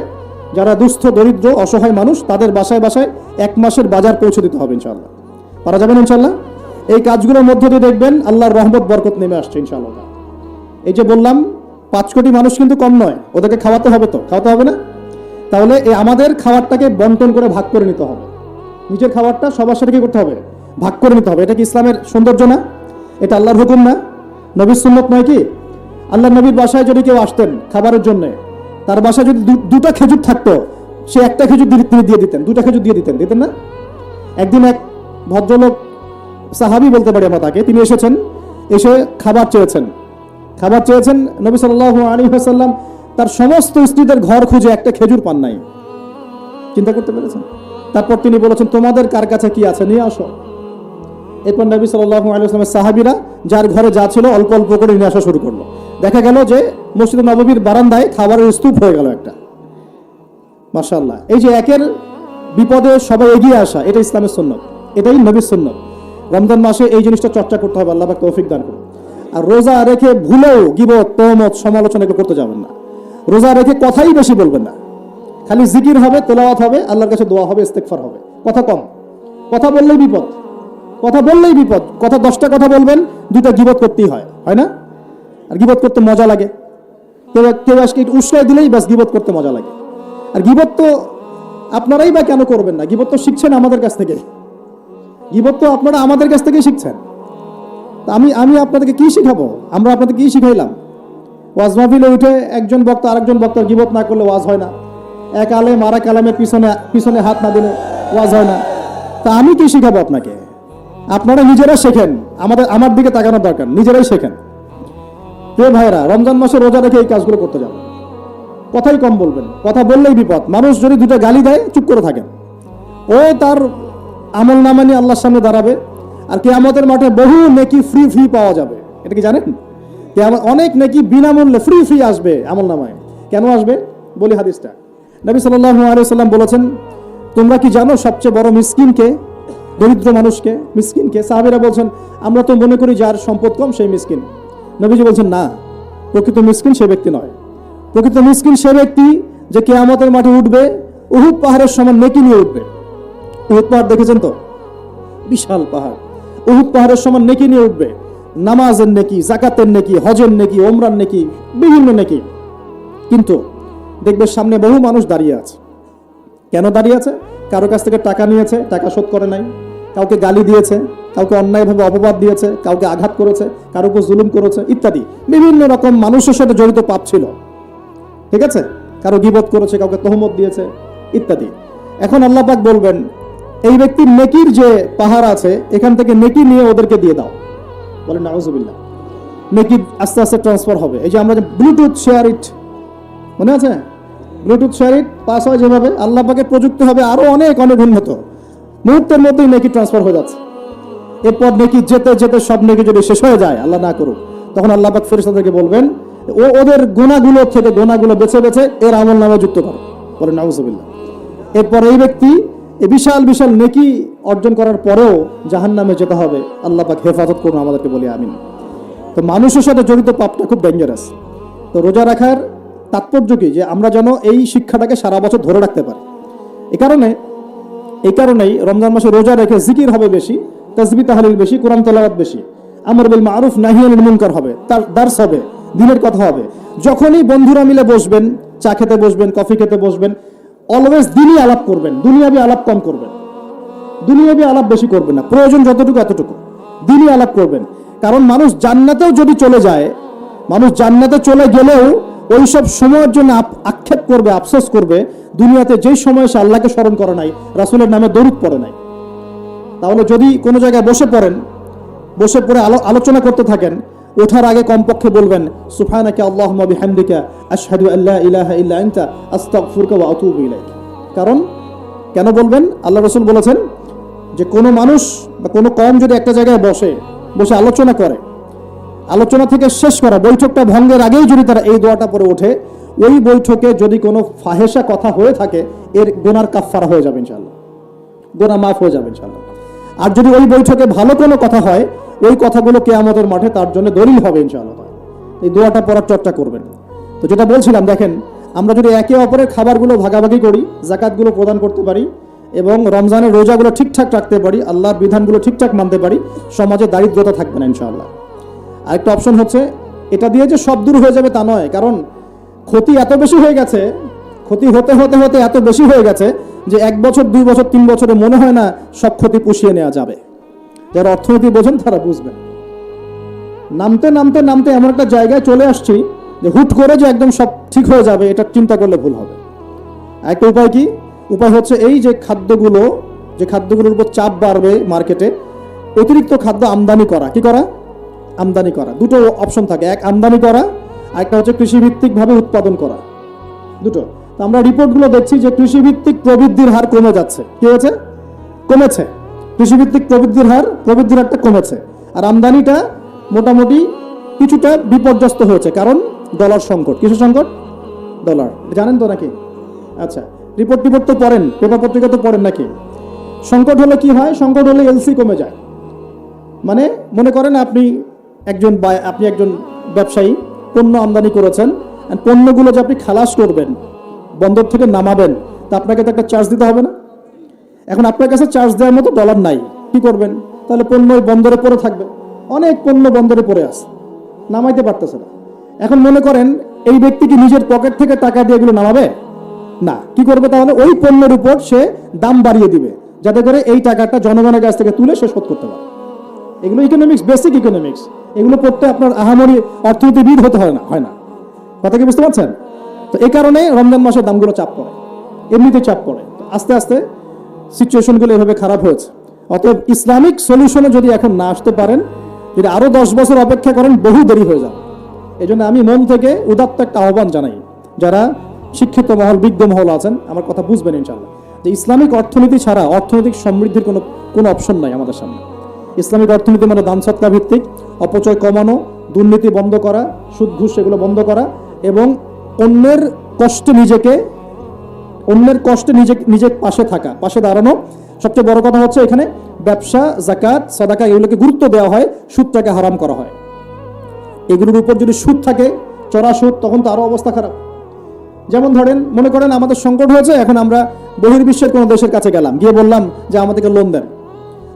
যারা দুস্থ দরিদ্র অসহায় মানুষ তাদের বাসায় বাসায় 1 মাসের বাজার পৌঁছে দিতে হবে ইনশাল্লাহ। পারা যাবেন ইনশাল্লাহ। এই কাজগুলোর মধ্যে দিয়ে দেখবেন আল্লাহর রহমত বরকত নেমে আসছে ইনশাআল্লাহ। এই যে বললাম 5 কোটি মানুষ কিন্তু কম নয়, ওদেরকে খাওয়াতে হবে, তো খাওয়াতে হবে না? তাহলে এই আমাদের খাবারটাকে বন্টন করে ভাগ করে নিতে হবে। নিজের খাবারটা সবার সাথে কি করতে হবে, ভাগ করে নিতে হবে। এটা কি ইসলামের সৌন্দর্য না? এটা আল্লাহর হুকুম না? নবীর সুন্নত নয় কি? আল্লাহ নবীর বাসায় যদি কেউ আসতেন খাবারের জন্য, তার বাসায় যদি 2টা খেজুর থাকতো, সে 1টা খেজুর তিনি দিয়ে দিতেন, 2টা খেজুর দিয়ে দিতেন, দিতেন না? একদিন এক ভদ্রলোক সাহাবী বলতে পারি আমরা তাকে, তিনি এসেছেন, এসে খাবার চেয়েছেন। নবী সাল্লাল্লাহু আলাইহি ওয়াসাল্লাম তার সমস্ত স্ত্রীদের ঘর খুঁজে একটা খেজুর পান নাই। চিন্তা করতে পেরেছেন? তারপর তিনি বলেছেন, তোমাদের কার কাছে কি আছে নিয়ে আসো। এরপর নবী সাল্লাল্লাহু আলাইহি ওয়াসাল্লামের সাহাবীরা যার ঘরে যা ছিল অল্প অল্প করে নিয়ে আসা শুরু করলো। দেখা গেল যে মসজিদ নববীর বারান্দায় খাবারের স্তূপ হয়ে গেল একটা। মাশাআল্লাহ। এই যে একের বিপদে সবাই এগিয়ে আসা, এটা ইসলামের সুন্নাত, এটাই নবীর সুন্নাত। রমজান মাসে এই জিনিসটা চর্চা করতে হবে, আল্লাহ পাক তৌফিক দান করুন। আর রোজা রেখে ভুলেও গীবত, তহমত, সমালোচনা এগুলো করতে যাবেন না। রোজা রেখে কথাই বেশি বলবেন না, খালি জিকির হবে, তেলাওয়াত হবে, আল্লাহর কাছে দোয়া হবে, ইস্তেগফার হবে। কথা কম, কথা বললেই বিপদ, কথা 10টা কথা বলবেন, 2টা গীবত করতেই হয়, হয় না? আর গীবত করতে মজা লাগে, কেউ আজকে একটু উৎসাহ দিলেই ব্যাস গীবত করতে মজা লাগে। আর গীবত তো আপনারাই বা কেন করবেন না? গীবত তো শিখছেন আমাদের কাছ থেকে, গীবত তো আপনারা আমাদের কাছ থেকেই শিখছেন। আমি আপনাদেরকে কি শিখাবো? আমরা আপনাদের কি শিখাইলাম? ওয়াজ মাহফিলে উঠে একজন বক্তা আরেকজন বক্তার গীবত না করলে ওয়াজ হয় না, এক আলেম আর এক আলেমের পিছনে হাত না দিলে ওয়াজ হয় না। তা আমি কি শিখাবো আপনাকে? আপনারা নিজেরা শেখেন, আমার দিকে তাকানোর দরকার, নিজেরাই শেখেন। প্রিয় ভাইরা, রমজান মাসে রোজা রেখে এই কাজগুলো করতে যাবেন। কথাই কম বলবেন, কথা বললেই বিপদ। মানুষ যদি 2টা গালি দেয় চুপ করে থাকেন, ও তার আমল নামা নিয়ে আল্লাহর সামনে দাঁড়াবে। আর কিয়ামতের মাঠে বহু নেকি ফ্রি পাওয়া যাবে। এটা কি জানেন? অনেক নেকি বিনামূল্যে ফ্রি আসবে আমল নামায়। কেন আসবে বলি হাদিসটা। নবী সাল্লাল্লাহু আলাইহি ওয়াসাল্লাম বলেছেন, তোমরা কি জানো সবচেয়ে বড় মিসকিনকে? দরিদ্র মানুষকে, মিসকিনকে। সাহাবীরা বলছেন, আমরা তো মনে করি যার সম্পদ কম সেই মিসকিন। নবীজি বলছেন, না, প্রকৃত মিসকিন সে ব্যক্তি নয়। প্রকৃত মিসকিন সে ব্যক্তি যে কিয়ামতের মাঠে উঠবে, উহুদ পাহাড়ের সমান নেকি নিয়ে উঠবে। উহুদ পাহাড় দেখেছেন তো? বিশাল পাহাড়। উহুদ পাহাড়ের সমান নেকি নিয়ে উঠবে। নামাজের নেকি, যাকাতের নেকি, হজের নেকি, ওমরার নেকি, বিভিন্ন নেকি। কিন্তু দেখবে সামনে বহু মানুষ দাঁড়িয়ে আছে। কেন দাঁড়িয়ে আছে? কারো কাছ থেকে টাকা নিয়েছে, টাকা শোধ করে নাই, কাউকে গালি দিয়েছে, কাউকে অন্যায়ভাবে অপবাদ দিয়েছে, কাউকে আঘাত করেছে, কারো উপর জুলুম করেছে, ইত্যাদি বিভিন্ন রকম মানুষের সাথে জড়িত পাপ ছিল। ঠিক আছে? কারো গীবত করেছে, কাউকে তহমত দিয়েছে, ইত্যাদি। এখন আল্লাহ পাক বলবেন, এই ব্যক্তির নেকির যে পাহাড় আছে, এখান থেকে নেকি নিয়ে ওদেরকে দিয়ে দাও। বলেন নাউজুবিল্লাহ। নেকি আস্তে আস্তে ট্রান্সফার হবে। এই যে আমরা যে ব্লুটুথ শেয়ার ইট, মনে আছে? ব্লুটুথ শেয়ার ইট পাস হয় যেভাবে, আল্লাহ পাকের প্রযুক্তি হবে আরো অনেক উন্নত। মুহূর্তের মধ্যেই নেকি ট্রান্সফার হয়ে যাচ্ছে। এরপর নেকি যেতে যেতে সব নেকি যদি শেষ হয়ে যায়, আল্লাহ না করুক, তখন আল্লাহ পাক ফেরেশতাদেরকে বলবেন, ওদের গুনাহগুলো থেকে গুনাহগুলো বেছে বেছে এর আমল নামে যুক্ত করো। বলেন নাউজুবিল্লাহ। এরপর এই ব্যক্তি এই বিশাল বিশাল নেকি অর্জন করার পরেও জাহান্নামে যেতে হবে। আল্লাহ পাক হেফাজত করুন আমাদেরকে, বলি আমিন। তো মানুষের সাথে জড়িত পাপটা খুব ডেঞ্জারাস। তো রোজা রাখার তাৎপর্য কি? যে আমরা যেন এই শিক্ষাটাকে সারা বছর ধরে রাখতে পারি। এই কারণেই রমজান মাসে রোজা রেখে জিকির হবে বেশি, তাসবিহ তাহলিল বেশি, কোরআন তেলাওয়াত বেশি, আমর বিল মারুফ নাহি আনিল মুনকার হবে, তার দার্স হবে, দিনের কথা হবে। যখনই বন্ধুরা মিলে বসবেন, চা খেতে বসবেন, কফি খেতে বসবেন, অলওয়েজ দিনই আলাপ করবেন, দুনিয়াবি আলাপ কম করবেন, দুনিয়াবি আলাপ বেশি করবেন না। প্রয়োজন যতটুকু এতটুকু দিনই আলাপ করবেন। কারণ মানুষ জান্নাতেও যদি চলে যায়, মানুষ জান্নাতে চলে গেলেও ওই সব সময়ের জন্য আক্ষেপ করবে, আফসোস করবে, দুনিয়াতে যেই সময় সে আল্লাহকে স্মরণ করে নাই, রাসূলের নামে দরুদ পড়ে নাই। তাহলে যদি কোনো জায়গায় বসে পড়ে আলোচনা করতে থাকেন, ওঠার আগে কমপক্ষে বলবেন, সুবহানাকা আল্লাহুম্মা বিহামদিকা আশহাদু আল্লা ইলাহা ইল্লা আনতা আস্তাগফিরুকা ওয়া আতুবু ইলাইক। কারণ কেন বলবেন? আল্লাহ রাসূল বলেছেন যে কোনো মানুষ বা কোনো কওম যদি একটা জায়গায় বসে আলোচনা করে, আলোচনা থেকে শেষ করা বৈঠকটা ভঙ্গের আগেই যদি তারা এই দোয়াটা পড়ে ওঠে, ওই বৈঠকে যদি কোনো ফাহেসা কথা হয়ে থাকে, এর গুনার কাফফারা হয়ে যাবে ইনশাআল্লাহ, গুনাহ মাফ হয়ে যাবে ইনশাআল্লাহ। আর যদি ওই বৈঠকে ভালো কোনো কথা হয়, ওই কথাগুলো কিয়ামতের মাঠে তার জন্য দলিল হবে ইনশাআল্লাহ। এই দোয়াটা পড়ার চর্চা করবেন। তো যেটা বলছিলাম, দেখেন আমরা যদি একে অপরের খাবারগুলো ভাগাভাগি করি, যাকাতগুলো প্রদান করতে পারি এবং রমজানের রোজাগুলো ঠিকঠাক রাখতে পারি, আল্লাহর বিধানগুলো ঠিকঠাক মানতে পারি, সমাজে দারিদ্রতা থাকবে না ইনশাআল্লাহ। আরেকটা অপশন হচ্ছে, এটা দিয়ে যে সব দূর হয়ে যাবে তা নয়, কারণ ক্ষতি এত বেশি হয়ে গেছে, ক্ষতি হতে হতে হতে এত বেশি হয়ে গেছে যে 1 বছর 2 বছর 3 বছরে মনে হয় না সব ক্ষতি পুষিয়ে নেওয়া যাবে। যারা অর্থনীতি বোঝেন তারা বুঝবেন। নামতে নামতে নামতে এমন একটা জায়গায় চলে আসছি যে হুট করে যে একদম সব ঠিক হয়ে যাবে, এটা চিন্তা করলে ভুল হবে। একটা উপায় কি? উপায় হচ্ছে এই যে খাদ্যগুলোর উপর চাপ বাড়বে মার্কেটে, অতিরিক্ত খাদ্য আমদানি করা। কি করা? আমদানি করা। দুটো অপশন থাকে, এক আমদানি করা, আর একটা হচ্ছে কৃষিভিত্তিকভাবে উৎপাদন করা। দুটো। তো আমরা রিপোর্টগুলো দেখছি যে কৃষিভিত্তিক প্রবৃদ্ধির হার কমে যাচ্ছে। কি হয়েছে? কমেছে। কৃষিভিত্তিক প্রবৃদ্ধির হারটা কমেছে, আর আমদানিটা মোটামুটি কিছুটা বিপর্যস্ত হয়েছে। কারণ ডলার সংকট। কিসের সংকট? ডলার। জানেন তো নাকি? আচ্ছা, রিপোর্ট তো পড়েন, পেপার পত্রিকা তো পড়েন নাকি? সংকট হলে কি হয়? সংকট হলে এলসি কমে যায়। মানে মনে করেন আপনি একজন ব্যবসায়ী, পণ্য আমদানি করেছেন, পণ্যগুলো যে আপনি খালাস করবেন, বন্দর থেকে নামাবেন, তা আপনাকে তো একটা চার্জ দিতে হবে না? এখন আপনার কাছে চার্জ দেওয়ার মতো ডলার নাই, কি করবেন? তাহলে পণ্য বন্দরে পড়ে থাকবে। অনেক পণ্য বন্দরে পড়ে আছে, নামাইতে পারতেছে না। এখন মনে করেন এই ব্যক্তি কি নিজের পকেট থেকে টাকা দিয়ে এগুলো নামাবে? না। কি করবে তাহলে? ওই পণ্যের উপর সে দাম বাড়িয়ে দিবে, যাতে করে এই টাকাটা জনগণের কাছ থেকে তুলে সে শোধ করতে পারে। এগুলো ইকোনমিক্স, বেসিক ইকোনমিক্স। এগুলো পড়তে আপনার আহামরি অর্থনীতিবিদ হতে হয় না। কথা কি বুঝতে পারছেন? তো এই কারণে রমজান মাসের দামগুলো চাপ পড়ে, এমনিতে চাপ পড়ে। আস্তে আস্তে সিচুয়েশনগুলো এভাবে খারাপ হয়েছে। অতএব ইসলামিক সলিউশনে যদি এখন না আসতে পারেন, যদি আরো 10 বছর অপেক্ষা করেন, বহু দেরি হয়ে যাবে। এই জন্য আমি মন থেকে উদাত্ত একটা আহ্বান জানাই, যারা শিক্ষিত মহল, বিজ্ঞ মহল আছেন, আমার কথা বুঝবেন ইনশাআল্লাহ, যে ইসলামিক অর্থনীতি ছাড়া অর্থনৈতিক সমৃদ্ধির কোনো অপশন নাই আমাদের সামনে। ইসলামিক অর্থনীতি মানে দান সৎকা ভিত্তিক, অপচয় কমানো, দুর্নীতি বন্ধ করা, সুদ ঘুষ এগুলো বন্ধ করা, এবং অন্যের কষ্টে নিজে পাশে থাকা, পাশে দাঁড়ানো। সবচেয়ে বড় কথা হচ্ছে এখানে ব্যবসা, জাকাত, সাদাকা এগুলোকে গুরুত্ব দেওয়া হয়, সুদটাকে হারাম করা হয়। এগুলোর উপর যদি সুদ থাকে, চড়া সুদ, তখন তো আরো অবস্থা খারাপ। যেমন ধরেন, মনে করেন আমাদের সংকট হয়েছে, এখন আমরা বহির্বিশ্বের কোনো দেশের কাছে গেলাম, গিয়ে বললাম যে আমাদেরকে লোন দেন।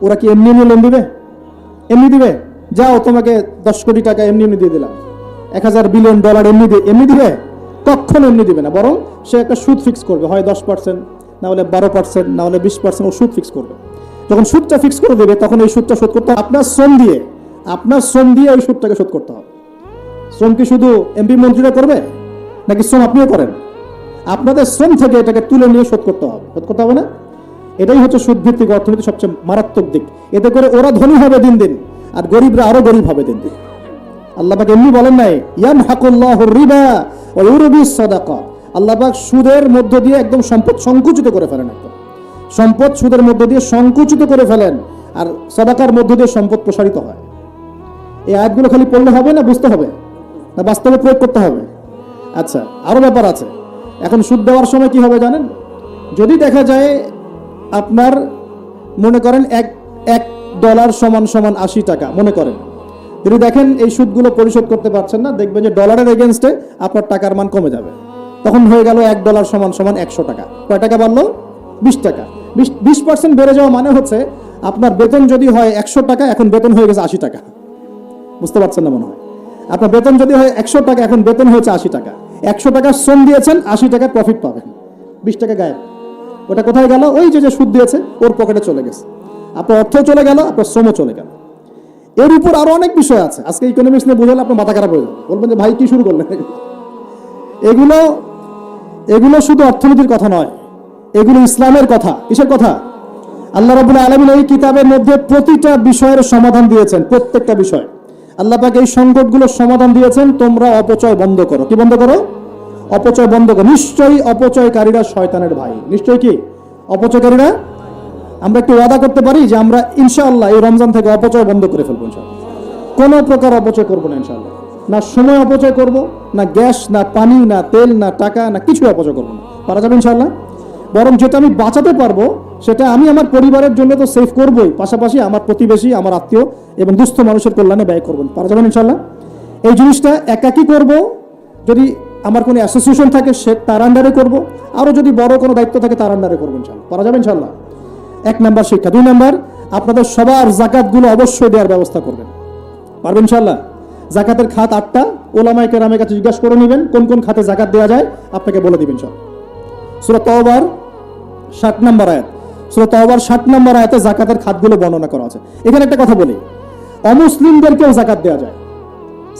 ওরা কি এমনি লোন দিবে? এমনি দিবে? যাও, তোমাকে 10 কোটি টাকা এমনি দিয়ে দিলাম, 1000 বিলিয়ন ডলার এমনি দিবে? কখনো এমনি দিবে না। বরং সে একটা সুদ ফিক্স করবে, হয় 10%, না হলে 12%, না হলে 20%। ও সুদ ফিক্স করবে। যখন সুদটা ফিক্স করে দেবে, তখন এই সুদটা শোধ করতে আপনার শ্রম দিয়ে ওই সুদটাকে শোধ করতে হবে। শ্রম কি শুধু এমপি মন্ত্রীরা করবে, নাকি শ্রম আপনিও করেন? আপনাদের শ্রম থেকে এটাকে তুলে নিয়ে শোধ করতে হবে না? এটাই হচ্ছে সুদ ভিত্তিক অর্থনীতি সবচেয়ে মারাত্মক দিক। এতে করে ওরা ধনী হবে দিন দিন, আর গরিবরা আরো গরিব হবে দিন দিন। আল্লাহ পাক এমনি বলেন নাই, ইয়ামহাকুল্লাহুর রিবা ওয়া ইউরবিস সাদাকা। আল্লাহ পাক সুদের মধ্য দিয়ে একদম সম্পদ সংকুচিত করে ফেলেন। একদম সম্পদ সুদের মধ্য দিয়ে সংকুচিত করে ফেলেন, আর সাদাকার মধ্য দিয়ে সম্পদ প্রসারিত হয়। এই আয়াতগুলো খালি পড়লে হবে না, বুঝতে হবে না, বাস্তবে প্রয়োগ করতে হবে। আচ্ছা, আরো ব্যাপার আছে। এখন সুদ দেওয়ার সময় কি হবে জানেন? যদি দেখা যায় আপনার, মনে করেন এক ডলার সমান 80 টাকা, মনে করেন, যদি দেখেন এই সুদগুলো পরিশোধ করতে পারছেন না, দেখবেন যে ডলারের এগেনস্টে আপনার টাকার মান কমে যাবে। তখন হয়ে গেল 1 ডলার সমান 100 টাকা। কয় টাকা বাড়লো? 20 টাকা। 20% বেড়ে যাওয়া মানে হচ্ছে আপনার বেতন যদি হয় 100 টাকা, এখন বেতন হয়ে গেছে 80 টাকা। বুঝতে পারছেন না মনে হয়? আপনার বেতন যদি হয় 100 টাকা, এখন বেতন হয়েছে 80 টাকা। 100 টাকা শ্রম দিয়েছেন, 80 টাকা প্রফিট পাবেন। 20 টাকা গায়েব। ওটা কোথায় গেল? ওই যে সুদ দিয়েছে ওর পকেটে চলে গেছে। আপনার অর্থ চলে গেল, আপনার শ্রমও চলে গেল। এর উপর আরো অনেক বিষয় আছে। আজকে ইকোনমিক্স নিয়ে বোঝালে আপনার মাথা খারাপ হয়ে যাবে, বলবেন যে ভাই কি শুরু করলেন। এগুলো শুধু অর্থনীতির কথা নয়, এগুলো ইসলামের কথা। কিসের কথা? আল্লাহ রাব্বুল আলামিন এই কিতাবের মধ্যে প্রতিটা বিষয়ের সমাধান দিয়েছেন। প্রত্যেকটা বিষয় আল্লাহ পাক এই সংকটগুলোর সমাধান দিয়েছেন। তোমরা অপচয় বন্ধ করো। কি বন্ধ করো? অপচয় বন্ধ করো। নিশ্চয়ই অপচয়কারীরা শয়তানের ভাই। নিশ্চয়ই কি? অপচয়কারীরা। আমরা একটু ওয়াদা করতে পারি যে আমরা ইনশাআল্লাহ এই রমজান থেকে অপচয় বন্ধ করে ফেলবো ইনশাআল্লাহ। কোনো প্রকার অপচয় করবো না ইনশাআল্লাহ। না সময় অপচয় করব, না গ্যাস, না পানি, না তেল, না টাকা, না কিছু অপচয় করবো না। পারা যাবে ইনশাআল্লাহ। বরং যেটা আমি বাঁচাতে পারবো সেটা আমি আমার পরিবারের জন্য তো সেভ করবোই, পাশাপাশি আমার প্রতিবেশী, আমার আত্মীয় এবং দুস্থ মানুষের কল্যাণে ব্যয় করবেন। পারা যাবেন ইনশাআল্লাহ। এই জিনিসটা একাকী করব, যদি আমার কোনো অ্যাসোসিয়েশন থাকে সে তার আন্ডারে করব, আরও যদি বড় কোনো দায়িত্ব থাকে তার আন্ডারে করবো ইনশাআল্লাহ। পারা যাবে ইনশাআল্লাহ। 1 নাম্বার শিক্ষা। 2 নাম্বার, আপনাদের সবার জাকাতগুলো অবশ্যই দেওয়ার ব্যবস্থা করবেন। পারবেন ইনশাআল্লাহ। জাকাতের খাত 8টা। ওলামায়ে কেরামের কাছে জিজ্ঞাসা করে নেবেন কোন কোন খাতে জাকাত দেওয়া যায়, আপনাকে বলে দিবেন সব। সূরা তাওবার 60 নম্বর আয়াত। সূরা তাওবার 60 নম্বর আয়াতে জাকাতের খাতগুলো বর্ণনা করা আছে। এখানে একটা কথা বলি, অমুসলিমদেরকেও জাকাত দেওয়া যায়।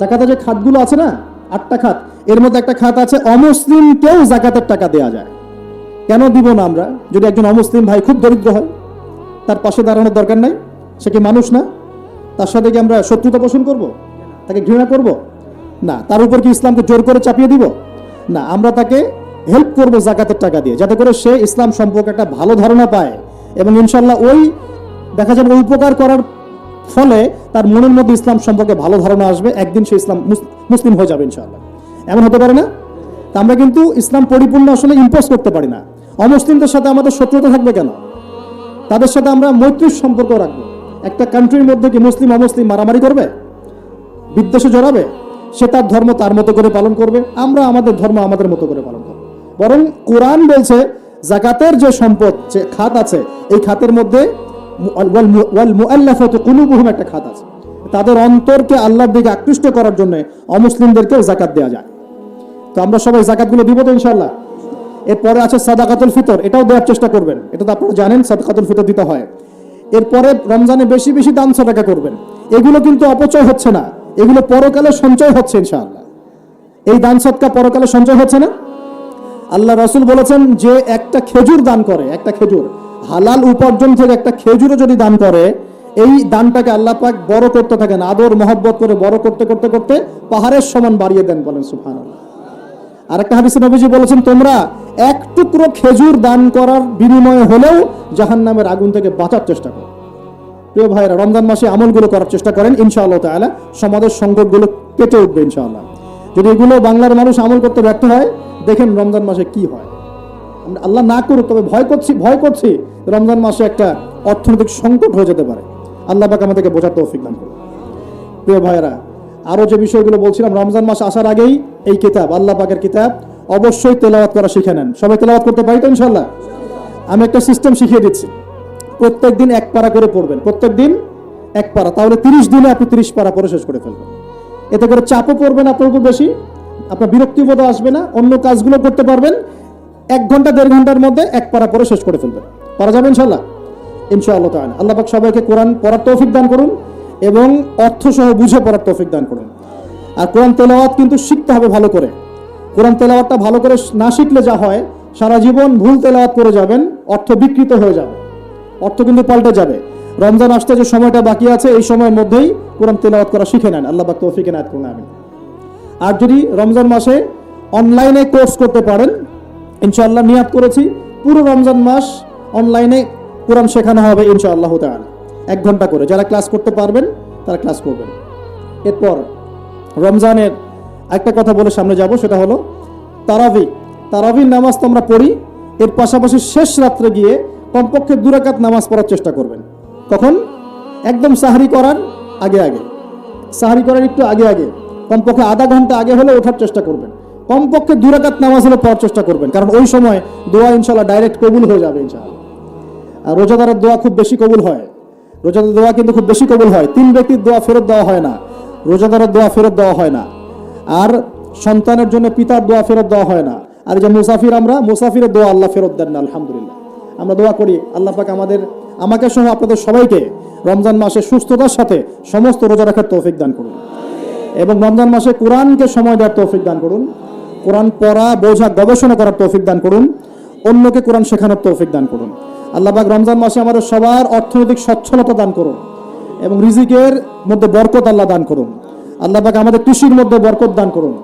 জাকাতের যে খাতগুলো আছে না, 8টা খাত, এর মধ্যে একটা খাত আছে অমুসলিমকেও জাকাতের টাকা দেওয়া যায়। কেন দিব না আমরা? যদি একজন অমুসলিম ভাই খুব দরিদ্র হয়, তার পাশে দাঁড়ানোর দরকার নাই, সে কি মানুষ না? তার সাথে কি আমরা শত্রুতা পোষণ করব? তাকে ঘৃণা করব? না। তার উপর কি ইসলামকে জোর করে চাপিয়ে দিব? না। আমরা তাকে হেল্প করব জাকাতের টাকা দিয়ে, যাতে করে সে ইসলাম সম্পর্কে একটা ভালো ধারণা পায়, এবং ইনশাল্লাহ ওই দেখা যাবে উপকার করার ফলে তার মনের মধ্যে ইসলাম সম্পর্কে ভালো ধারণা আসবে, একদিন সে মুসলিম হয়ে যাবে ইনশাআল্লাহ। এমন হতে পারে না? তা আমরা কিন্তু ইসলাম পরিপূর্ণ আসলে ইম্পোজ করতে পারি না। অমুসলিমদের সাথে আমাদের শত্রুতা থাকবে কেন? তাদের সাথে আমরা মৈত্রীর সম্পর্ক রাখবো। একটা কান্ট্রির মধ্যে কি মুসলিম অমুসলিম মারামারি করবে, বিদ্বেষে জড়াবে? সে তার ধর্ম তার মতো করে পালন করবে, আমরা আমাদের ধর্ম আমাদের মতো করে পালন করব। বরং কোরআন বলছে যাকাতের যে সম্পদ, যে খাত আছে, এই খাতের মধ্যে ওয়াল মুআল্লাফাতু কুলুবুহুম একটা খাত আছে। তাদের অন্তরকে আল্লাহর দিকে আকৃষ্ট করার জন্য অমুসলিমদেরকেও যাকাত দেওয়া যায়। তো আমরা সবাই যাকাতগুলো দিব তো ইনশাআল্লাহ। এরপরে আছে সাদাকাতুল ফিতর, এটাও দেওয়ার চেষ্টা করবেন। এটা তো আপনারা জানেন সাদাকাতুল ফিতর দিতে হয়। এরপরে রমজানে বেশি বেশি দান সাদাকা করবেন। এগুলো কিন্তু অপচয় হচ্ছে না, এগুলো পরকালে সঞ্চয় হচ্ছে ইনশাআল্লাহ। এই দান সদকা পরকালে সঞ্চয় হচ্ছে না? আল্লাহ রাসূল বলেছেন যে একটা খেজুর দান করে, একটা খেজুর হালাল উপার্জন থেকে একটা খেজুরও যদি দান করে, এই দানটাকে আল্লাহ পাক বড় করতে থাকেন, আদর মহব্বত করে বড় করতে করতে করতে পাহাড়ের সমান বাড়িয়ে দেন। বলেন সুবহানাল্লাহ। আরেকটা হাদিসে নবীজি বলেছেন, তোমরা এক টুকরো খেজুর দান করার বিনিময়ে হলেও জাহান্নামের আগুন থেকে বাঁচার চেষ্টা করো। প্রিয় ভাইরা, রমজান মাসে আমলগুলো করার চেষ্টা করেন, ইনশাআল্লাহ তাআলা সমাজের সংকটগুলো কেটে উঠবে ইনশাআল্লাহ। যদি এগুলো বাংলার মানুষ আমল করতে ব্যর্থ হয়, দেখেন রমজান মাসে কি হয়। আমরা আল্লাহ না করুক, তবে ভয় করছি রমজান মাসে একটা অর্থনৈতিক সংকট হয়ে যেতে পারে। আল্লাহ পাক আমাদেরকে বোঝার তৌফিক দান করুন। প্রিয় ভাইরা, আরো যে বিষয়গুলো বলছিলাম, রমজান মাস আসার আগেই এই কিতাব, আল্লাহ পাকের কিতাব, অবশ্যই তেলাওয়াত করা শিখে নেন। সবাই তেলাওয়াত করতে পারি তো ইনশাআল্লাহ? আমি একটা সিস্টেম শিখিয়ে দিচ্ছি। প্রত্যেক দিন এক পারা করে পড়বেন, প্রত্যেক দিন এক পারা, তাহলে 30 দিনে আপনি 30 পারা পড়ে শেষ করে ফেলবেন। এতে করে চাপও পড়বেন আপনার উপর বেশি, আপনার বিরক্তিবোধ আসবে না, অন্য কাজগুলো করতে পারবেন। 1 ঘন্টা 1.5 ঘন্টার মধ্যে এক পারা পড়ে শেষ করে ফেলবেন। পারা যাবে ইনশাআল্লাহ? ইনশাআল্লাহ তাআলা। আল্লাহ পাক সবাইকে কোরআন পড়ার তৌফিক দান করুন এবং অর্থ সহ বুঝে পড়ার তৌফিক দান করুন। আর কোরআন তেলাওয়াত কিন্তু শিখতে হবে ভালো করে। কোরআন তেলাওয়াতটা ভালো করে না শিখলে যা হয়, সারা জীবন ভুল তেলাওয়াত করে যাবেন, অর্থ বিকৃত হয়ে যাবে, অর্থ কিন্তু পাল্টে যাবে। রমজান আসতে যে সময়টা বাকি আছে, এই সময়ের মধ্যেই কোরআন তেলাওয়াত করা শিখে নেন। আল্লাহ পাক তৌফিক এনায়েত করুন, আমিন। আর যদি রমজান মাসে অনলাইনে কোর্স করতে পারেন, ইনশাআল্লাহ নিয়াত করেছি পুরো রমজান মাস অনলাইনে কোরআন শেখানো হবে ইনশাআল্লাহ তাআলা, 1 ঘন্টা করে। যারা ক্লাস করতে পারবেন তারা ক্লাস করবেন। এরপর রমজানের একটা কথা বলে সামনে যাব, সেটা হলো তারাবির নামাজ তো আমরা পড়ি, এর পাশাপাশি শেষ রাত্রে গিয়ে কমপক্ষে 2 রাকাত নামাজ পড়ার চেষ্টা করবেন। কখন? একদম সাহরি করার আগে, সাহরি করার একটু আগে, কমপক্ষে আধা ঘন্টা আগে হলে ওঠার চেষ্টা করবেন। কমপক্ষে 2 রাকাত নামাজ হলে পড়ার চেষ্টা করবেন, কারণ ওই সময় দোয়া ইনশাআল্লাহ ডাইরেক্ট কবুল হয়ে যাবে ইনশাআল্লাহ। আর রোজাদারের দোয়া খুব বেশি কবুল হয়, রোজাদারের দোয়া কিন্তু খুব বেশি কবুল হয়। 3 ব্যক্তির দোয়া ফেরত দেওয়া হয় না, রোজাদারের দোয়া ফেরত দেওয়া হয় না। আর সন্তানের জন্য পিতার দোয়া ফেরত দেওয়া হয় না। আর যে মুসাফির, আমরা মুসাফিরের দোয়া আল্লাহ ফেরত দেন না, আলহামদুলিল্লাহ। আমরা দোয়া করি আল্লাহ পাক আমাকে সহ আপনাদের সবাইকে রমজান মাসে সুস্থতার সাথে সমস্ত রোজা রাখার তৌফিক দান করুন, এবং রমজান মাসে কোরআনকে সময় দেওয়ার তৌফিক দান করুন, কোরআন পড়া, বোঝা, গবেষণা করার তৌফিক দান করুন, অন্যকে কোরআন শেখানোর তৌফিক দান করুন। আল্লাহ পাক রমজান মাসে আমাদের সবার অর্থনৈতিক সচ্ছলতা দান করুন এবং রিজিকের মধ্যে বরকত আল্লাহ দান করুন। আল্লাহ পাক আমাদের কৃষির মধ্যে বরকত দান করুন।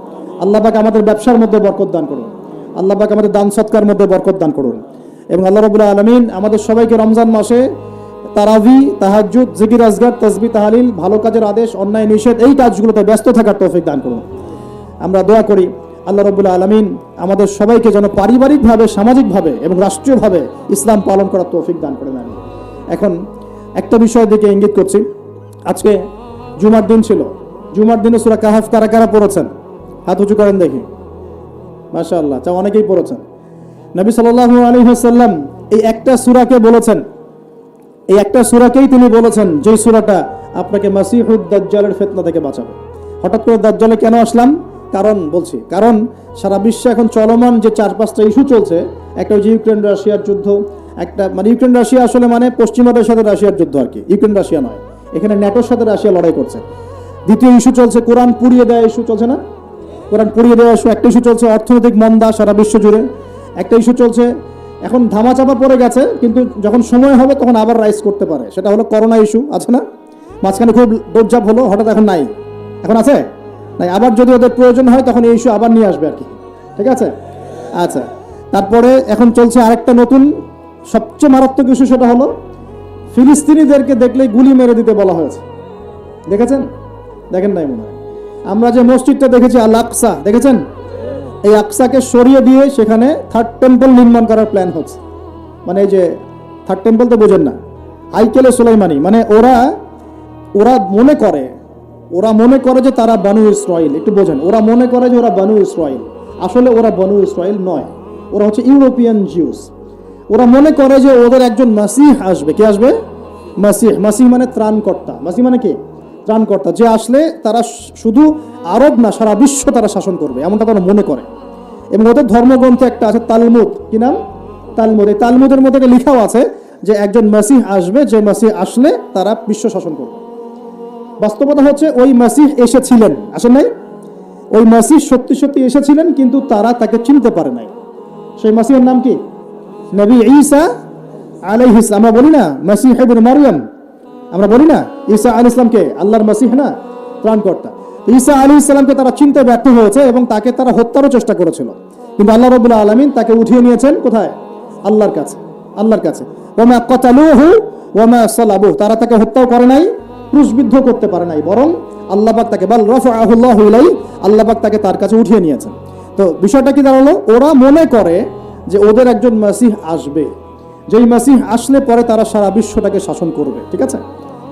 আল্লাহ পাক আমাদের ব্যবসার মধ্যে বরকত দান করুন। আল্লাহ পাক আমাদের দান সৎকার মধ্যে বরকত দান করুন। এবং আল্লাহ রাব্বুল আলামিন আমাদের সবাইকে রমজান মাসে তারাবি, তাহাজ্জুদ, জিকির আজগার, তাসবিহ, তাহলিল, ভালো কাজের আদেশ, অন্যায় নিষেধ, এই কাজগুলোতে ব্যস্ত থাকার তৌফিক দান করুন। আমরা দোয়া করি আল্লাহ রাব্বুল আলামিন আমাদের সবাইকে যেন পারিবারিকভাবে, সামাজিকভাবে এবং রাষ্ট্রীয়ভাবে ইসলাম পালন করার তৌফিক দান করেন। আমি এখন একটা বিষয়ের দিকে ইঙ্গিত করছি। আজকে জুমার দিন ছিল, জুমার দিনে সূরা কাহাফ কারা কারা পড়েছেন? হাত উঁচু করেন দেখি। মাশাআল্লাহ, তা অনেকেই পড়েছেন। নবী সাল্লাল্লাহু আলাইহি ওয়াসাল্লাম এই একটা সূরাকে বলেছেন, এই একটা সূরাকেই তিনি বলেছেন যে সূরাটা আপনাকে মাসিহুদ দাজ্জালের ফিতনা থেকে বাঁচাবে। হঠাৎ করে দাজ্জালে কেন আসলাম? কারণ সারা বিশ্বে এখন চলমান যে 4-5টা ইস্যু চলছে, একটা হচ্ছে ইউক্রেন রাশিয়ার যুদ্ধ, একটা ইউক্রেন রাশিয়া আসলে পশ্চিমাদের সাথে রাশিয়ার যুদ্ধ আর কি, ইউক্রেন রাশিয়া নয়, এখানে ন্যাটোর সাথে রাশিয়া লড়াই করছে। দ্বিতীয় ইস্যু চলছে কোরআন পুড়িয়ে দেওয়া ইস্যু চলছে না? কোরআন পুড়িয়ে দেওয়া ইস্যু। একটা ইস্যু চলছে অর্থনৈতিক মন্দা সারা বিশ্ব জুড়ে। একটা ইস্যু চলছে এখন ধামাচাপা পড়ে গেছে, কিন্তু যখন সময় হবে তখন আবার রাইজ করতে পারে। সেটা হলো করোনা ইস্যু, আছে না? মাঝখানে খুব দৌড়ঝাঁপ হলো, হঠাৎ এখন নাই, এখন আছে নাই, আবার যদি ওদের প্রয়োজন হয় তখন এই ইস্যু আবার নিয়ে আসবে আর কি, ঠিক আছে? আচ্ছা, তারপরে এখন চলছে আরেকটা নতুন সবচেয়ে মারাত্মক ইস্যু, সেটা হলো ফিলিস্তিনিদেরকে দেখলেই গুলি মেরে দিতে বলা হয়েছে। দেখেছেন? দেখেন নাই মনে হয়। আমরা যে মসজিদটা দেখেছি আল আকসা, দেখেছেন? এই আকসাকে সরিয়ে দিয়ে সেখানে থার্ড টেম্পল নির্মাণ করার প্ল্যান হচ্ছে। মানে এই যে থার্ড টেম্পল তো বোঝেন না, হাইকেলে সুলাইমানি, মানে ওরা মনে করে যে তারা বানু ইসরাইল। একটু বোঝেন, ওরা মনে করে যে ওরা বানু ইসরাইল, আসলে ওরা বানু ইসরাইল নয়, ওরা হচ্ছে ইউরোপিয়ান জিউস। ওরা মনে করে যে ওদের একজন মাসিহ আসবে। কে আসবে? মাসিহ। মাসিহ মানে ত্রাণকর্তা। মাসিহ মানে কি? ত্রাণকর্তা। যে আসলে তারা শুধু আরব না, সারা বিশ্ব তারা শাসন করবে, এমনটা তারা মনে করে। এবং ওদের ধর্মগ্রন্থে একটা আছে তালমুদ, কি নাম? তালমুদ। এই তালমুদের মধ্যে লেখাও আছে যে একজন মাসিহ আসবে, যে মাসিহ আসলে তারা বিশ্ব শাসন করবে। বাস্তবতা হচ্ছে ওই মাসিহ এসেছিলেন, আসেন নাই? ওই মাসিহ সত্যি সত্যি এসেছিলেন, কিন্তু তারা তাকে চিনতে পারে নাই। সেই মাসিহের নাম কি? নবী ঈসা আলাইহিস সালাম। আমরা বলি না মাসিহ ইবনে মারইয়াম, আমরা বলি না ঈসা আলাইহিস সালামকে আল্লাহর মাসিহ না, ত্রাণকর্তা। ঈসা আলাইহিস সালামকে তারা চিনতে ব্যর্থ হয়েছে এবং তাকে তারা হত্যারও চেষ্টা করেছিল, কিন্তু আল্লাহ রাব্বুল আলামিন তাকে উঠিয়ে নিয়েছেন কোথায়? আল্লাহর কাছে, আল্লাহর কাছে। ওয়া মা কাতালুহু ওয়া মা সালাবুহু, তারা তাকে হত্যাও করে নাই, ক্রুশবিদ্ধ করতে পারে নাই, বরং আল্লাহ পাক তাকে বাল রাফাআহু আল্লাহু ইলাইহি, আল্লাহ পাক তাকে তার কাছে উঠিয়ে নিয়েছেন। তো বিষয়টা কি দাঁড়ালো? ওরা মনে করে যে ওদের একজন মাসিহ আসবে, যেই মাসিহ আসলে পরে তারা সারা বিশ্বটাকে শাসন করবে, ঠিক আছে?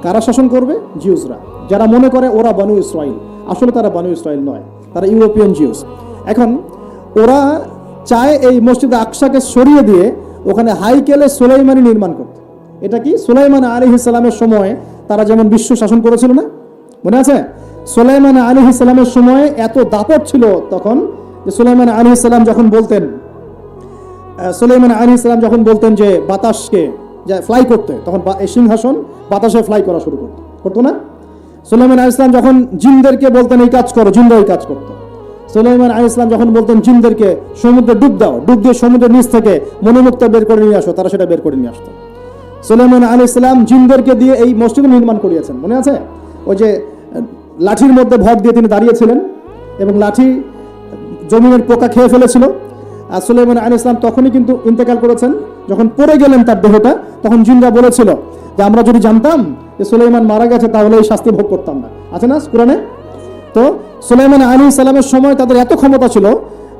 কারা শাসন করবে? জিউসরা, যারা মনে করে ওরা বানু ইসরাইল। আসলে তারা বানু ইসরাইল নয়, তারা ইউরোপিয়ান জিউস। এখন ওরা চায় এই মসজিদে আকসাকে সরিয়ে দিয়ে ওখানে হাইকেলে সুলাইমানি নির্মাণ করতে। এটা কি? সুলাইমান আলাইহিস সালামের সময় তারা যেমন বিশ্ব শাসন করেছিল না, মনে আছে? সুলাইমান আলাইহিস সালামের সময় এত দাপট ছিল তখন, যে সুলাইমান আলাইহিস সালাম যখন বলতেন যে বাতাসকে ফ্লাই করতে, তখন এই সিংহাসন বাতাসে ফ্লাই করা শুরু করতো না? সুলাইমান আলাইহিস সালাম যখন জিনদেরকে বলতেন এই কাজ করো, জিনরা এই কাজ করতো। সুলাইমান আলাইহিস সালাম যখন বলতেন জিনদেরকে সমুদ্রে ডুব দাও, ডুব দিয়ে সমুদ্রের নিচ থেকে মণিমুক্তা বের করে নিয়ে আসো, তারা সেটা বের করে নিয়ে আসতো। সুলাইমান আলাইহিস সালাম জিনদেরকে দিয়ে এই মসজিদ নির্মাণ করিয়েছেন, মনে আছে? ওই যে লাঠির মধ্যে ভর দিয়ে তিনি দাঁড়িয়েছিলেন এবং লাঠি জমিনের পোকা খেয়ে ফেলেছিল। আর সুলাইমান আলাইহিস সালাম তখনই কিন্তু ইন্তেকাল করেছেন। যখন পড়ে গেলেন তার দেহটা, তখন জিনরা বলেছিল যে আমরা যদি জানতাম যে সুলাইমান মারা গেছে তাহলে এই শাস্তি ভোগ করতাম না, আছে না কোরআনে? তো সুলাইমান আলাইহিস সালামের সময় তাদের এত ক্ষমতা ছিল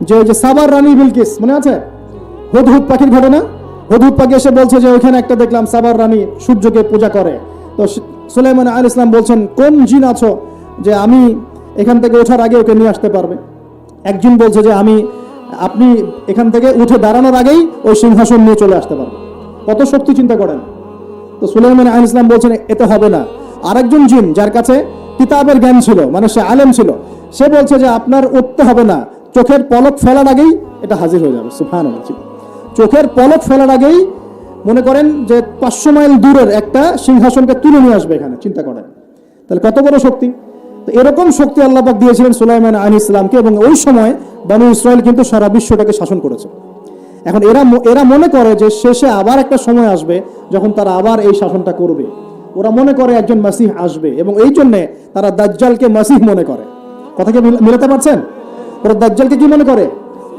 যে ওই যে সাবার রানী বিলকিস, মনে আছে? হুদহুদ পাখির ঘটনা। হুদহুদ পাখি এসে বলছে যে ওইখানে একটা দেখলাম সাবার রানী সূর্যকে পূজা করে। তো সুলাইমান আলাইহিস সালাম বলছেন কোন জিন আছো যে আমি এখান থেকে ওঠার আগে ওকে নিয়ে আসতে পারবে? এক জিন বলছে যে আপনি এখান থেকে উঠে দাঁড়ানোর আগেই ওই সিংহাসন নিয়ে চলে আসতে পারবে। কত শক্তি চিন্তা করেন। তো সুলাইমান আলাইহিস সালাম বলছেন এতে হবে না। আরেকজন জিন যার কাছে কিতাবের জ্ঞান ছিল, মানে সে আলেম ছিল, সে বলছে যে আপনার উঠতে হবে না, চোখের পলক ফেলার আগেই এটা হাজির হয়ে যাবে। সুবহানাল্লাহ। চোখের পলক ফেলার আগেই মনে করেন যে 500 মাইল দূরের একটা সিংহাসনকে তুলে নিয়ে আসবে এখানে, চিন্তা করেন তাহলে কত বড় শক্তি। তো এরকম শক্তি আল্লাহ পাক দিয়েছিলেন সুলাইমান আলাইহিস সালামকে, এবং ওই সময় বানু ইসরাইল কিন্তু সারা বিশ্বটাকে শাসন করেছে। এখন এরা মনে করে যে শেষে আবার একটা সময় আসবে যখন তারা আবার এই শাসনটা করবে। ওরা মনে করে একজন মাসিহ আসবে, এবং এই জন্যে তারা দাজ্জালকে মাসিহ মনে করে। কথাকে মিলাতে পারছেন? ওরা দাজ্জালকে কি মনে করে?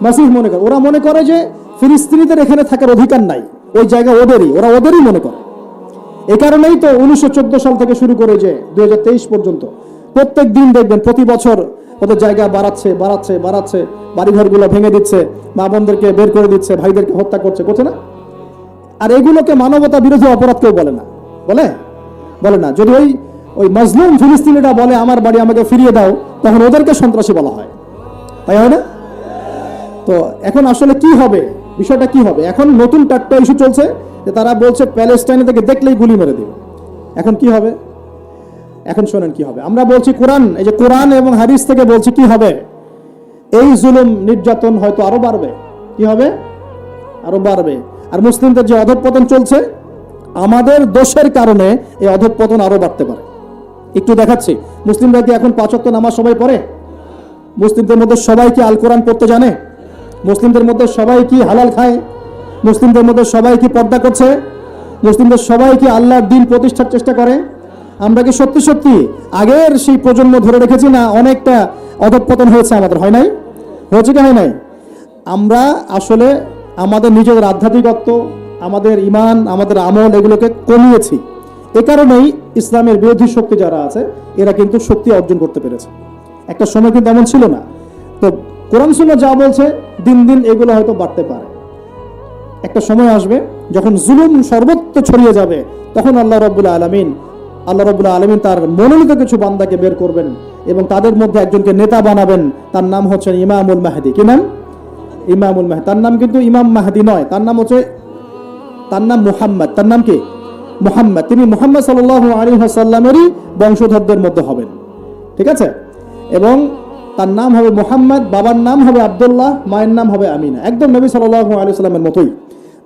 মাসিহ মনে করে। ওরা মনে করে যে ফিলিস্তিনিদের এখানে থাকার অধিকার নাই, ওই জায়গা ওদেরই, ওরা ওদেরই মনে করে। এই কারণেই তো 1914 সাল থেকে শুরু করে যে 2023 পর্যন্ত প্রত্যেক দিন দেখবেন প্রতি বছর ওদের জায়গা বাড়াচ্ছে, বাড়িঘরগুলো ভেঙে দিচ্ছে, মা বোনদেরকে বের করে দিচ্ছে, ভাইদেরকে হত্যা করছে না? আর এগুলোকে মানবতা বিরোধী অপরাধ কেউ বলে না, বলে না। যদি ওই মজলুম ফিলিস্তিনিরা বলে আমার বাড়ি আমাকে ফিরিয়ে দাও, তখন ওদেরকে সন্ত্রাসী বলা হয়, তাই হয় না? তো এখন আসলে কি হবে, বিষয়টা কি হবে? এখন নতুন টাট্টা ইস্যু চলছে যে তারা বলছে প্যালেস্টাইনে থেকে দেখলেই গুলি মেরে দেবে। এখন কি হবে? এখন শোনেন কি হবে। আমরা বলছি এই যে কোরআন এবং হাদিস থেকে বলছি কি হবে। এই জুলুম নির্যাতন হয়তো আরো বাড়বে। কি হবে? আরো বাড়বে। আর মুসলিমদের যে অধঃপতন চলছে, আমাদের দোষের কারণে এই অধঃপতন আরো বাড়তে পারে। একটু দেখাচ্ছি। মুসলিমরা কি এখন 5 ওয়াক্ত নামাজ সবাই পড়ে? মুসলিমদের মধ্যে সবাই কি আল কোরআন পড়তে জানে? মুসলিমদের মধ্যে সবাই কি হালাল খায়? মুসলিমদের মধ্যে সবাই কি পর্দা করছে? মুসলিমদের সবাই কি আল্লাহর দ্বীন প্রতিষ্ঠার চেষ্টা করে? আমরা কি সত্যি সত্যি আগের সেই প্রজন্ম ধরে রেখেছি, না অনেকটা অধঃপতন হয়েছে আমাদের? হয় নাই? হয়েছে কি হয় নাই? আমরা আসলে আমাদের নিজেদের আধ্যাত্মিকত্ব, আমাদের ইমান, আমাদের আমল এগুলোকে কমিয়েছি। এ কারণেই ইসলামের বিরোধী শক্তি যারা আছে এরা কিন্তু শক্তি অর্জন করতে পেরেছে। একটা সময় কিন্তু এমন ছিল না। তো কোরআন সুন্নাহ যা বলছে দিন দিন এগুলো হয়তো বাড়তে পারে। একটা সময় আসবে যখন জুলুম সর্বত্র ছড়িয়ে যাবে, তখন আল্লাহ রাব্বুল আলামিন তার মনোনীত কিছু বান্দাকে বের করবেন এবং তাদের মধ্যে একজনকে নেতা বানাবেন। তার নাম হচ্ছে ইমামুল মাহদি। কি নাম? ইমামুল মাহদি। তার নাম কিন্তু ইমাম মাহদি নয়, তার নাম মুহাম্মদ। তার নাম কি? মুহাম্মদ। তিনি মুহাম্মদ সাল্লাল্লাহু আলাইহি ওয়াসাল্লামেরই বংশধরদের মধ্যে হবেন। ঠিক আছে? এবং তার নাম হবে মুহাম্মদ, বাবার নাম হবে আব্দুল্লাহ, মায়ের নাম হবে আমিনা, একদম নবী সাল্লাল্লাহু আলাইহি ওয়াসাল্লামের মতোই।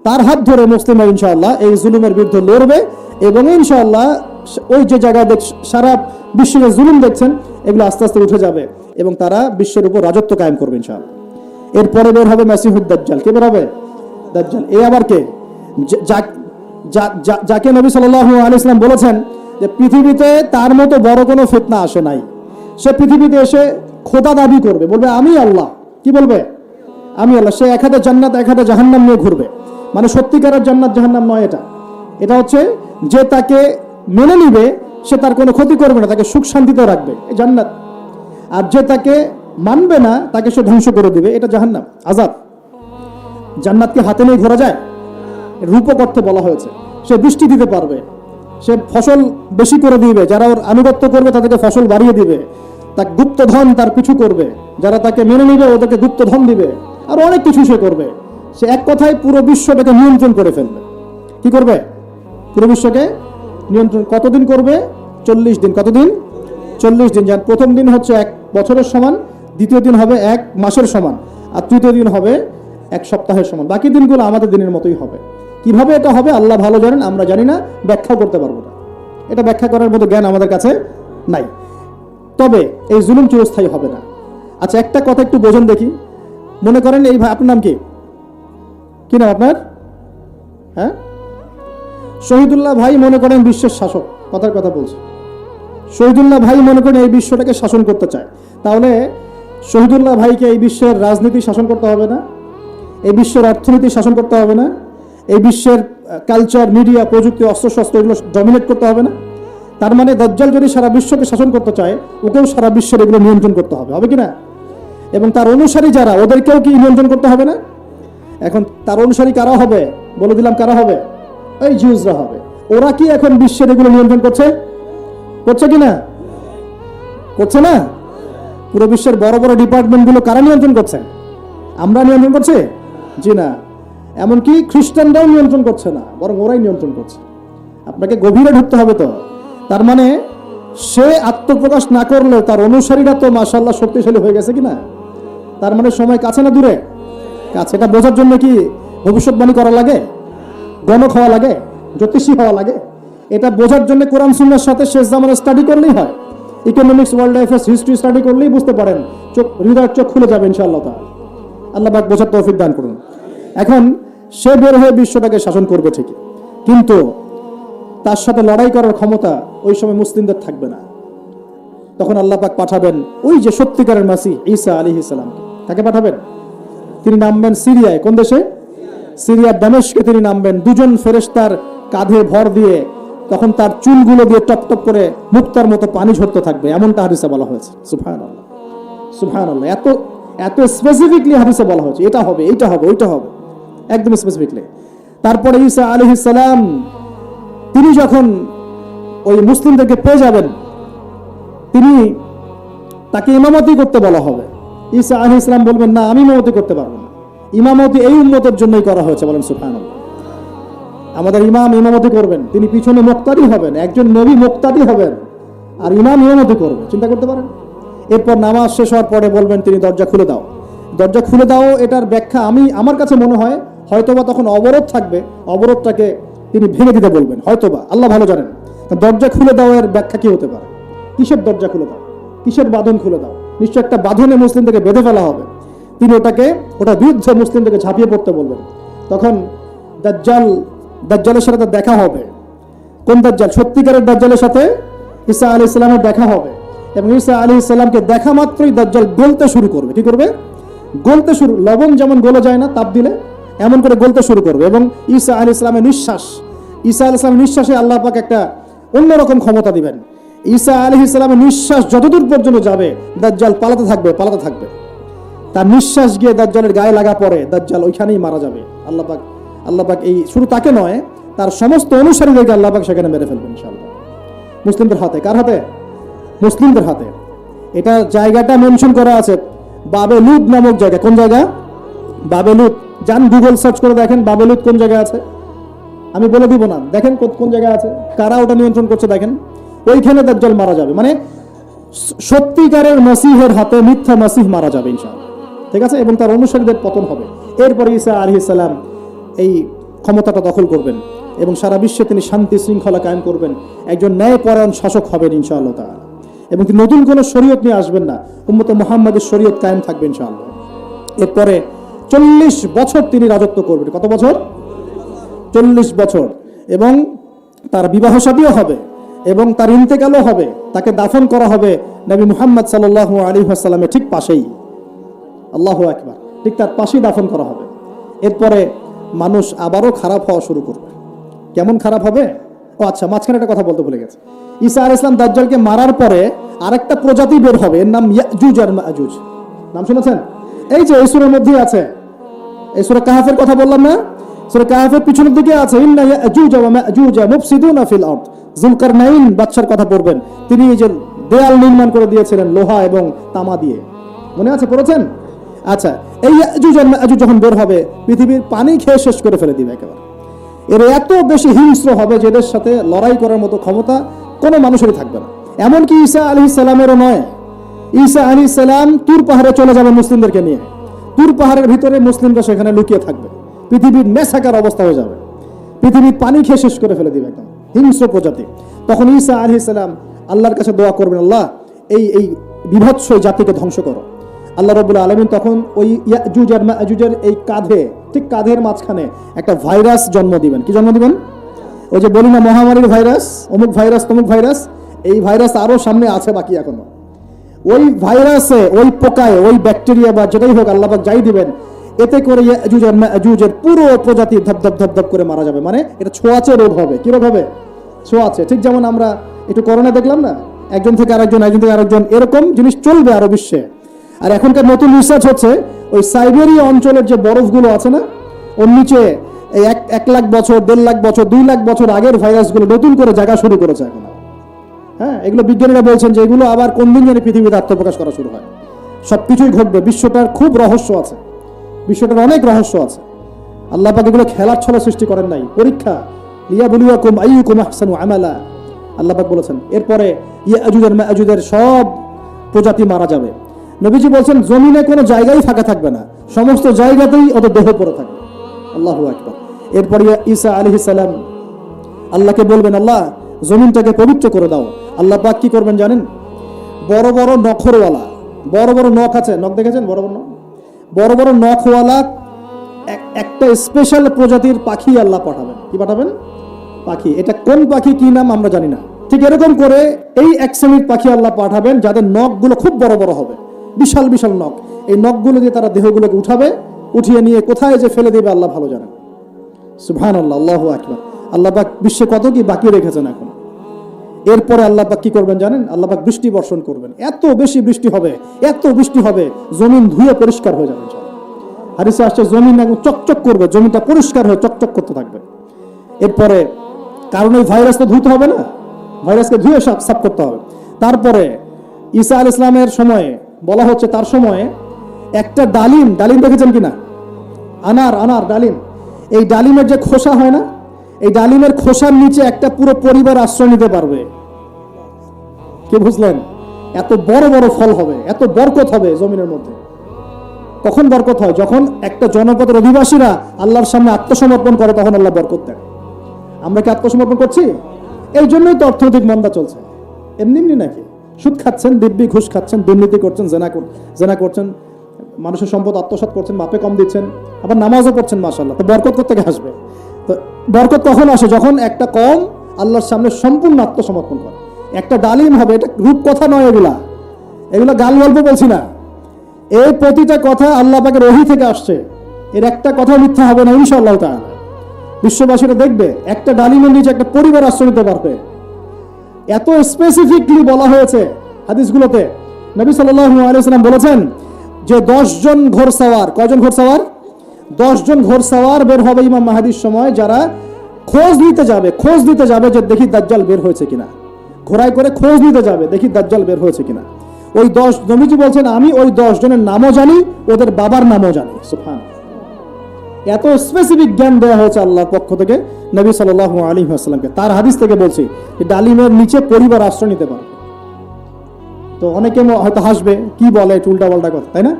তার হাত ধরে মুসলিমরা ইনশাআল্লাহ এই জুলুমের বিরুদ্ধে লড়বে এবং ইনশাআল্লাহ ওই যে জায়গায় সারা বিশ্বে জুলুম দেখছেন এগুলো আস্তে আস্তে উঠে যাবে এবং তারা বিশ্বের উপর রাজত্ব কায়েম করবে ইনশাআল্লাহ। এরপরে বের হবে মাসিহুদ দাজ্জাল। কে বের হবে? দাজ্জাল। এ আবার কে? যাকে নবী সাল্লাল্লাহু আলাইহি ওয়াসাল্লাম বলেছেন যে পৃথিবীতে তার মতো বড় কোনো ফিতনা আসে নাই। সে পৃথিবীতে এসে খোদা দাবি করবে, বলবে আমি আল্লাহ। কি বলবে? আমি আল্লাহ। সে এক হাতে জান্নাত এক হাতে জাহান্নাম নিয়ে ঘুরবে। মানে সত্যিকারের জান্নাত জাহান্নাম নয় এটা। এটা হচ্ছে যে তাকে মেনে নিবে সে তার কোনো ক্ষতি করবে না, তাকে সুখ শান্তিতে রাখবে, এই জান্নাত। আর যে তাকে মানবে না তাকে সে ধ্বংস করে দিবে, এটা জাহান্নাম, আযাব। জান্নাতকে হাতে নিয়ে ঘোরা যায়? রূপক অর্থে বলা হয়েছে। সে বৃষ্টি দিতে পারবে, সে ফসল বেশি করে দিবে, যারা ওর আনুগত্য করবে তাদেরকে ফসল বাড়িয়ে দিবে, তার গুপ্তধন তার পিছু করবে, যারা তাকে মেনে নিবে ওদেরকে গুপ্তধন দিবে, আর অনেক কিছু সে করবে। সে এক কথায় পুরো বিশ্বটাকে নিয়ন্ত্রণ করে ফেলবে। কি করবে? পুরো বিশ্বকে নিয়ন্ত্রণ। কতদিন করবে? 40 দিন। কতদিন? 40 দিন। যার প্রথম দিন হচ্ছে 1 বছরের সমান, দ্বিতীয় দিন হবে 1 মাসের সমান, আর তৃতীয় দিন হবে 1 সপ্তাহের সমান। বাকি দিনগুলো আমাদের দিনের মতোই হবে। কিভাবে এটা হবে আল্লাহ ভালো জানেন, আমরা জানি না, ব্যাখ্যা করতে পারবো না। এটা ব্যাখ্যা করার মতো জ্ঞান আমাদের কাছে নাই। তবে এই জুলুম চিরস্থায়ী হবে না। আচ্ছা, একটা কথা একটু বোঝেন দেখি। মনে করেন এই ভাই, আপনার নাম কি? কি নাম আপনার? হ্যাঁ, শহীদুল্লাহ ভাই মনে করেন বিশ্বের শাসক, কথার কথা বলছে। শহীদুল্লাহ ভাই মনে করেন এই বিশ্বটাকে শাসন করতে চায়। তাহলে শহীদুল্লাহ ভাইকে এই বিশ্বের রাজনীতি শাসন করতে হবে না? এই বিশ্বের অর্থনীতি শাসন করতে হবে না? এই বিশ্বের কালচার, মিডিয়া, প্রযুক্তি, অস্ত্রশস্ত্র এগুলো ডমিনেট করতে হবে না? তার মানে দাজ্জাল যদি সারা বিশ্বকে শাসন করতে চায়, ওকেও সারা বিশ্বের এগুলো নিয়ন্ত্রণ করতে হবে, হবে কি না? এবং তার অনুসারী যারা, ওদেরকেও কি নিয়ন্ত্রণ করতে হবে না? এখন তার অনুসারী কারা হবে? বলে দিলাম কারা হবে? এই জিউসরা হবে। ওরা কি এখন বিশ্বের এগুলো নিয়ন্ত্রণ করছে? করছে কি না? করছে না? পুরো বিশ্বের বড় বড় ডিপার্টমেন্টগুলো কারা নিয়ন্ত্রণ করছে? আমরা নিয়ন্ত্রণ করছি? জি না। এমনকি খ্রিস্টানরাও নিয়ন্ত্রণ করছে না, বরং ওরাই নিয়ন্ত্রণ করছে। আপনাকে গভীরে ঢুকতে হবে। তো তার মানে সে আত্মপ্রকাশ না করলেও তার অনুসারীরা তো মাশাআল্লাহ শক্তিশালী হয়ে গেছে কিনা? তার মানে সময় কাছে না দূরে? কাছে। এটা বোঝার জন্য কি ভবিষ্যৎবাণী করা লাগে? গণক হওয়া লাগে? জ্যোতিষী হওয়া লাগে? এটা বোঝার জন্য কোরআন সুন্নাহর সাথে শেষ জামানা স্টাডি করলেই হয়। Economics, world affairs, history study করলেই বুঝতে পারেন। হৃদয়ের চোখ খুলে যাবে ইনশাআল্লাহ তাআলা। আল্লাহ পাক বোঝার তৌফিক দান করুন। এখন সে বের হয়ে বিশ্বটাকে শাসন করবে ঠিকই, কিন্তু তার সাথে লড়াই করার ক্ষমতা ওই সময় মুসলিমদের থাকবে না। তখন আল্লাহ পাক পাঠাবেন ওই যে সত্যিকারের মাসিহ ঈসা আলাইহিস সালামকে। তাকে পাঠাবেন। তিনি নামবেন সিরিয়ায়। কোন দেশে? সিরিয়ার দামেস্কে তিনি নামবেন। 2 ফেরেশতার কাঁধে ভর দিয়ে, তখন তার চুলগুলো দিয়ে টপ টপ করে মুক্তার মতো পানি ঝরতে থাকবে, এমনটা হাদিসে বলা হয়েছে। সুবহানাল্লাহ, সুবহানাল্লাহ। এত এত স্পেসিফিকলি হাদিসে বলা হয়েছে এটা হবে, এইটা হবে, ওইটা হবে, একদম স্পেসিফিকলি। তারপরে ঈসা আলাইহিস সালাম তিনি যখন ওই মুসলিমদেরকে পেয়ে যাবেন, তিনি তাকে ইমামতি করতে বলা হবে। ঈসা আলাইহিস সালাম বলবেন, না, আমি ইমামতি করতে পারবো না। ইমামতি এই উম্মতের জন্যই করা হয়েছে। বলেন সুবহানাল্লাহ। আমাদের ইমাম ইমামতি করবেন, তিনি পিছনে মুক্তাদি হবেন। একজন নবী মুক্তাদি হবেন আর ইমাম ইমামতি করবে। চিন্তা করতে পারেন? এরপর নামাজ শেষ হওয়ার পরে বলবেন তিনি, দরজা খুলে দাও, দরজা খুলে দাও। এটার ব্যাখ্যা আমার কাছে মনে হয় হয়তোবা তখন অবরোধ থাকবে, অবরোধটাকে তিনি ভেঙে দিতে বলবেন, হয়তোবা, আল্লাহ ভালো জানেন। দরজা খুলে দাও এর ব্যাখ্যা কি হতে পারে? কিসের দরজা খুলে দাও? কিসের বাঁধন খুলে দাও? নিশ্চয় একটা বাঁধনে মুসলিমদেরকে বেঁধে ফেলা হবে। তিনি ওটার বিরুদ্ধে মুসলিমদেরকে ঝাঁপিয়ে পড়তে বলবেন। তখন দাজ্জালের সাথে দেখা হবে। কোন দাজ্জাল? সত্যিকারের দাজ্জালের সাথে ঈসা আলাইহিস সালামের দেখা হবে, এবং ঈসা আলাইহিস সালামকে দেখা মাত্রই দাজ্জাল গলতে শুরু করবে। কি করবে? গলতে শুরু, লবণ যেমন গলে যায় না তাপ দিলে, এমন করে গলতে শুরু করবে। এবং ঈসা আলাইহিস সালামের নিঃশ্বাসে আল্লাহ পাক একটা অন্যরকম ক্ষমতা দিবেন। ঈসা আলাইহিস সালামের নিঃশ্বাস যতদূর পর্যন্ত যাবে দাজ্জাল পালাতে থাকবে। তার নিঃশ্বাস গিয়ে দাজ্জালের গায়ে লাগা পরে দাজ্জাল ওইখানেই মারা যাবে। আল্লাহ পাক এই শুধু তাকে নয়, তার সমস্ত অনুসারীদেরকে আল্লাহ পাক সেখানে মেরে ফেলবেন ইনশাআল্লাহ। মুসলিমদের হাতে। কার হাতে? মুসলিমদের হাতে। এটা জায়গাটা মেনশন করা আছে, বাবেলুদ নামক জায়গা। কোন জায়গা? বাবেলুদ। যান গুগল সার্চ করে দেখেন বাবেলুদ কোন জায়গায় আছে। আমি বলে দিব না, দেখেন কোন জায়গায় আছে, কারা ওটা নিয়ন্ত্রণ করছে দেখেন। ওইখানে দাজ্জাল মারা যাবে, মানে সত্যিকারের মসিহের হাতে মিথ্যা মসিহ মারা যাবে ইনশাআল্লাহ। ঠিক আছে? এবং তার অনুসারীদের পতন হবে। এরপরে ঈসা আলাইহিস সালাম এই ক্ষমতাটা দখল করবেন এবং সারা বিশ্বে তিনি শান্তি শৃঙ্খলা কায়েম করবেন। একজন ন্যায়পরায়ণ শাসক হবেন ইনশাআল্লাহ তাআলা। এবং তিনি নতুন কোনো শরীয়ত নিয়ে আসবেন না, উম্মতে মুহাম্মাদের শরীয়ত কায়েম থাকবে ইনশাআল্লাহ। এরপরে 40 বছর তিনি রাজত্ব করবেন। কত বছর? 40 বছর। এবং তার বিবাহ শাদীও হবে এবং তার ইন্তেকালও হবে। তাকে দাফন করা হবে নবী মুহাম্মদ সাল্লাল্লাহু আলাইহি ওয়াসাল্লামের ঠিক পাশেই। আল্লাহু আকবার। ঠিক তার পাশেই দাফন করা হবে। এরপরে মানুষ আবারও খারাপ হওয়া শুরু করবে। কেমন খারাপ হবে? ও আচ্ছা, মাঝখানে একটা কথা বলতে ভুলে গেছে। ঈসা আলাইহিস সালাম দাজ্জালকে মারার পরে আরেকটা প্রজাতি বের হবে, এর নাম ইয়াজুজ আর মাজুজ। নাম শুনেছেন? এই যে এই সূরার মধ্যেই আছে, এই সূরা কাহফের কথা বললাম না? সূরা কাহফের পিছনের দিকে আছে ইন্না ইয়াজুজ ওয়া মাজুজ মুফসিদুনা ফিল আরদ। যুলকারনাইন বাদশার কথা পড়বেন, তিনি এই যে দেয়াল নির্মাণ করে দিয়েছিলেন লোহা এবং তামা দিয়ে, মনে আছে? পড়েছেন? আচ্ছা, এই ইয়াজুজ আর মাজুজ যখন বের হবে পৃথিবীর পানি খেয়ে শেষ করে ফেলে দিবে একেবারে। এর এত বেশি হিংস্র হবে যে এদের সাথে লড়াই করার মতো ক্ষমতা কোনো মানুষেরই থাকবে না। এমনকি ঈসা আলাইহিস সালামেরও নয়। ঈসা আলাইহিস সালাম তুর পাহাড়ে চলে যাবে মুসলিমদেরকে নিয়ে। তুর পাহাড়ের ভিতরে মুসলিমরা সেখানে লুকিয়ে থাকবে। পৃথিবীর মেসাকার অবস্থা হয়ে যাবে, পৃথিবীর পানি খেয়ে শেষ করে ফেলে দিবে একদম হিংস্র প্রজাতি। তখন ঈসা আলাইহিস সালাম আল্লাহর কাছে দোয়া করবেন, আল্লাহ এই বিভৎস জাতিকে ধ্বংস করো। আল্লাহ রাব্বুল আলামিন তখন ওই ইয়াজুজ আর মাজুজের এই ঠিক কাঁধের মাঝখানে একটা ভাইরাস জন্ম দিবেন। কি জন্ম দিবেন? ওই যে বলি না মহামারীর ভাইরাস, অমুক ভাইরাস তমুক ভাইরাস, এই ভাইরাস আরো সামনে আছে বাকি এখনো। ওই ভাইরাসে, ওই পোকায়, ওই ব্যাকটেরিয়া বা যেটাই হোক আল্লাহ পাক যাই দিবেন, এতে করে ইয়াজুজ আর মাজুজের পুরো প্রজাতি ধপ করে মারা যাবে। মানে এটা ছোঁয়াচে রোগ হবে। কি রোগ হবে? ছোঁয়াচে। ঠিক যেমন আমরা একটু করোনা দেখলাম না, একজন থেকে আরেকজন, এরকম জিনিস চলবে আরো বিশ্বে। আর এখনকার নতুন রিসার্চ হচ্ছে ওই সাইবেরিয়া অঞ্চলের যে বরফগুলো আছে না, ওর নিচে এই 1 লাখ বছর, 1.5 লাখ বছর, 2 লাখ বছর আগের ভাইরাসগুলো নতুন করে জায়গা শুরু করেছে এখন। হ্যাঁ, এগুলো বিজ্ঞানীরা বলছেন যে এগুলো আবার কোন দিন জানি পৃথিবীতে আত্মপ্রকাশ করা শুরু হয়। সবকিছুই ঘটবে। বিশ্বটার খুব রহস্য আছে, বিশ্বটার অনেক রহস্য আছে। আল্লাহ পাক এগুলো খেলার ছলে সৃষ্টি করেন নাই, পরীক্ষা। লিয়াবলুয়াকুম আইয়ুকুম আহসানু আমালা, আল্লাহ পাক বলেছেন। এরপরে ইয়াজুজ আর মাজুজের সব প্রজাতি মারা যাবে। নবীজি বলছেন জমিনে কোনো জায়গায় ফাঁকা থাকবে না, সমস্ত জায়গাতেই ওদের দেহ পড়ে থাকবে। আল্লাহু আকবার। এরপরে ঈসা আলাইহিস সালাম আল্লাহকে বলবেন, আল্লাহ জমিনটাকে পবিত্র করে দাও। আল্লাহ পাক কি করবেন জানেন? বড় বড় নখরওয়ালা, বড় বড় নখ আছে, নখ দেখেছেন? বড় বড় নখওয়ালা একটা স্পেশাল প্রজাতির পাখি আল্লাহ পাঠাবেন। কি পাঠাবেন? পাখি। এটা কোন পাখি, কি নাম আমরা জানি না। ঠিক এরকম করে এই এক শ্রেণীর পাখি আল্লাহ পাঠাবেন যাদের নখগুলো খুব বড় বড় হবে, বিশাল বিশাল নখ। এই নখগুলো দিয়ে তারা দেহগুলোকে উঠিয়ে নিয়ে কোথায় যে ফেলে দেবে আল্লাহ ভালো জানেন। সুবহানাল্লাহ, আল্লাহু আকবার। আল্লাহ পাক বিশ্বে কত কি বাকি রেখেছেন এখন। এরপরে আল্লাহ পাক কি করবেন জানেন? আল্লাহ পাক বৃষ্টি বর্ষণ করবেন। এত বেশি বৃষ্টি হবে, জমিন ধুয়ে পরিষ্কার হয়ে যাবে ইনশাআল্লাহ। হাদিসে আসছে জমিন একদম চকচক করবে, জমিটা পরিষ্কার হয়ে চকচক করতে থাকবে। এরপরে কারণ এই ভাইরাস তো ধুতে হবে না, ভাইরাসকে ধুয়ে সাফ করতে হবে। তারপরে ঈসা আলাইহিস সালামের সময়ে বলা হচ্ছে, তার সময়ে একটা ডালিম দেখেছেন কিনা? আনার ডালিম। এই ডালিমের যে খোসা হয় না, এই ডালিমের খোসার নিচে একটা পুরো পরিবার আশ্রয় নিতে পারবে। কি বুঝলেন? এত বড় বড় ফল হবে, এত বরকত হবে জমিনের মধ্যে। কখন বরকত হয়? যখন একটা জনপদের অধিবাসীরা আল্লাহর সামনে আত্মসমর্পণ করে, তখন আল্লাহ বরকত দেন। আমরা কি আত্মসমর্পণ করছি? এই জন্যই তো অর্থনৈতিক মন্দা চলছে। এমনি নাকি? সুদ খাচ্ছেন, দিব্যি ঘুষ খাচ্ছেন, দুর্নীতি করছেন, জেনা করছেন, মানুষের সম্পদ আত্মসাৎ করছেন, মাপে কম দিচ্ছেন, আবার নামাজও পড়ছেন, মাশাআল্লাহ। তো বরকত করতে আসবে? তো বরকত কখন আসে? যখন একটা কম আল্লাহর সামনে সম্পূর্ণ আত্মসমর্পণ করে। একটা ডালিম হবে, এটা রূপকথা নয়, এগুলা গাল গল্প বলছি না। এই প্রতিটা কথা আল্লাহ পাকের ওহী থেকে আসছে, এর একটা কথা মিথ্যা হবে না ইনশাআল্লাহ তাআলা। বিশ্ববাসীরা দেখবে একটা ডালিমের নিচে একটা পরিবার আশ্রয় নিতে পারবে। এত স্পেসিফিকলি বলা হয়েছে হাদিসগুলোতে। নবী সাল্লাল্লাহু আলাইহি ওয়াসাল্লাম বলেছেন যে 10 জন ঘোড়সওয়ার, কয়জন ঘোড়সওয়ার? 10 জন ঘোড়সওয়ার বের হবে ইমাম মাহদির সময়, যারা খোঁজ নিতে যাবে যে দেখি দাজ্জাল বের হয়েছে কিনা। ঘোড়ায় করে খোঁজ নিতে যাবে, দেখি দাজ্জাল বের হয়েছে কিনা। ওই 10, নবীজি বলছেন আমি ওই 10 জনের নামও জানি, ওদের বাবার নামও জানি। সুবহানাল্লাহ, এত স্পেসিফিক জ্ঞান দেওয়া হয়েছে আল্লাহর পক্ষ থেকে নবী সাল্লাল্লাহু আলাইহি ওয়াসাল্লামকে। তার হাদিস থেকে বলছি যে ডালিমের নিচে পরিবার আশ্রয় নিতে পারে। তো অনেকে হয়তো হাসবে, কি বলে উল্টা পাল্টা কথা, তাই না?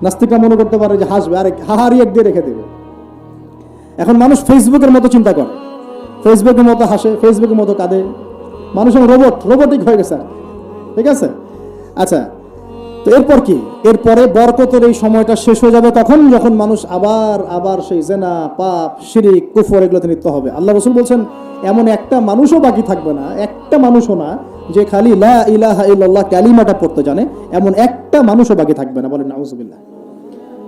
নাস্তিকরা মনে করতে পারে যে হাসবে, আরে হাহারি এক দিয়ে রেখে দেবে। এখন মানুষ ফেসবুকের মতো চিন্তা করে, ফেসবুকের মতো হাসে, ফেসবুকের মতো কাঁদে। মানুষ রোবটিক হয়ে গেছে, ঠিক আছে? আচ্ছা, তো এরপর কি? এরপরে বরকতের এই সময়টা শেষ হয়ে যাবে তখন, যখন মানুষ আবার সেই জেনা, পাপ, শিরিক, কুফর এগুলোতে লিপ্ত হবে। আল্লাহ রাসূল বলছেন এমন একটা মানুষও বাকি থাকবে না, একটা মানুষও না যে খালি লা ইলাহা ইল্লাল্লাহ কালিমাটা পড়তে জানে, এমন একটা মানুষও বাকি থাকবে না। বলেন নাউজুবিল্লাহ।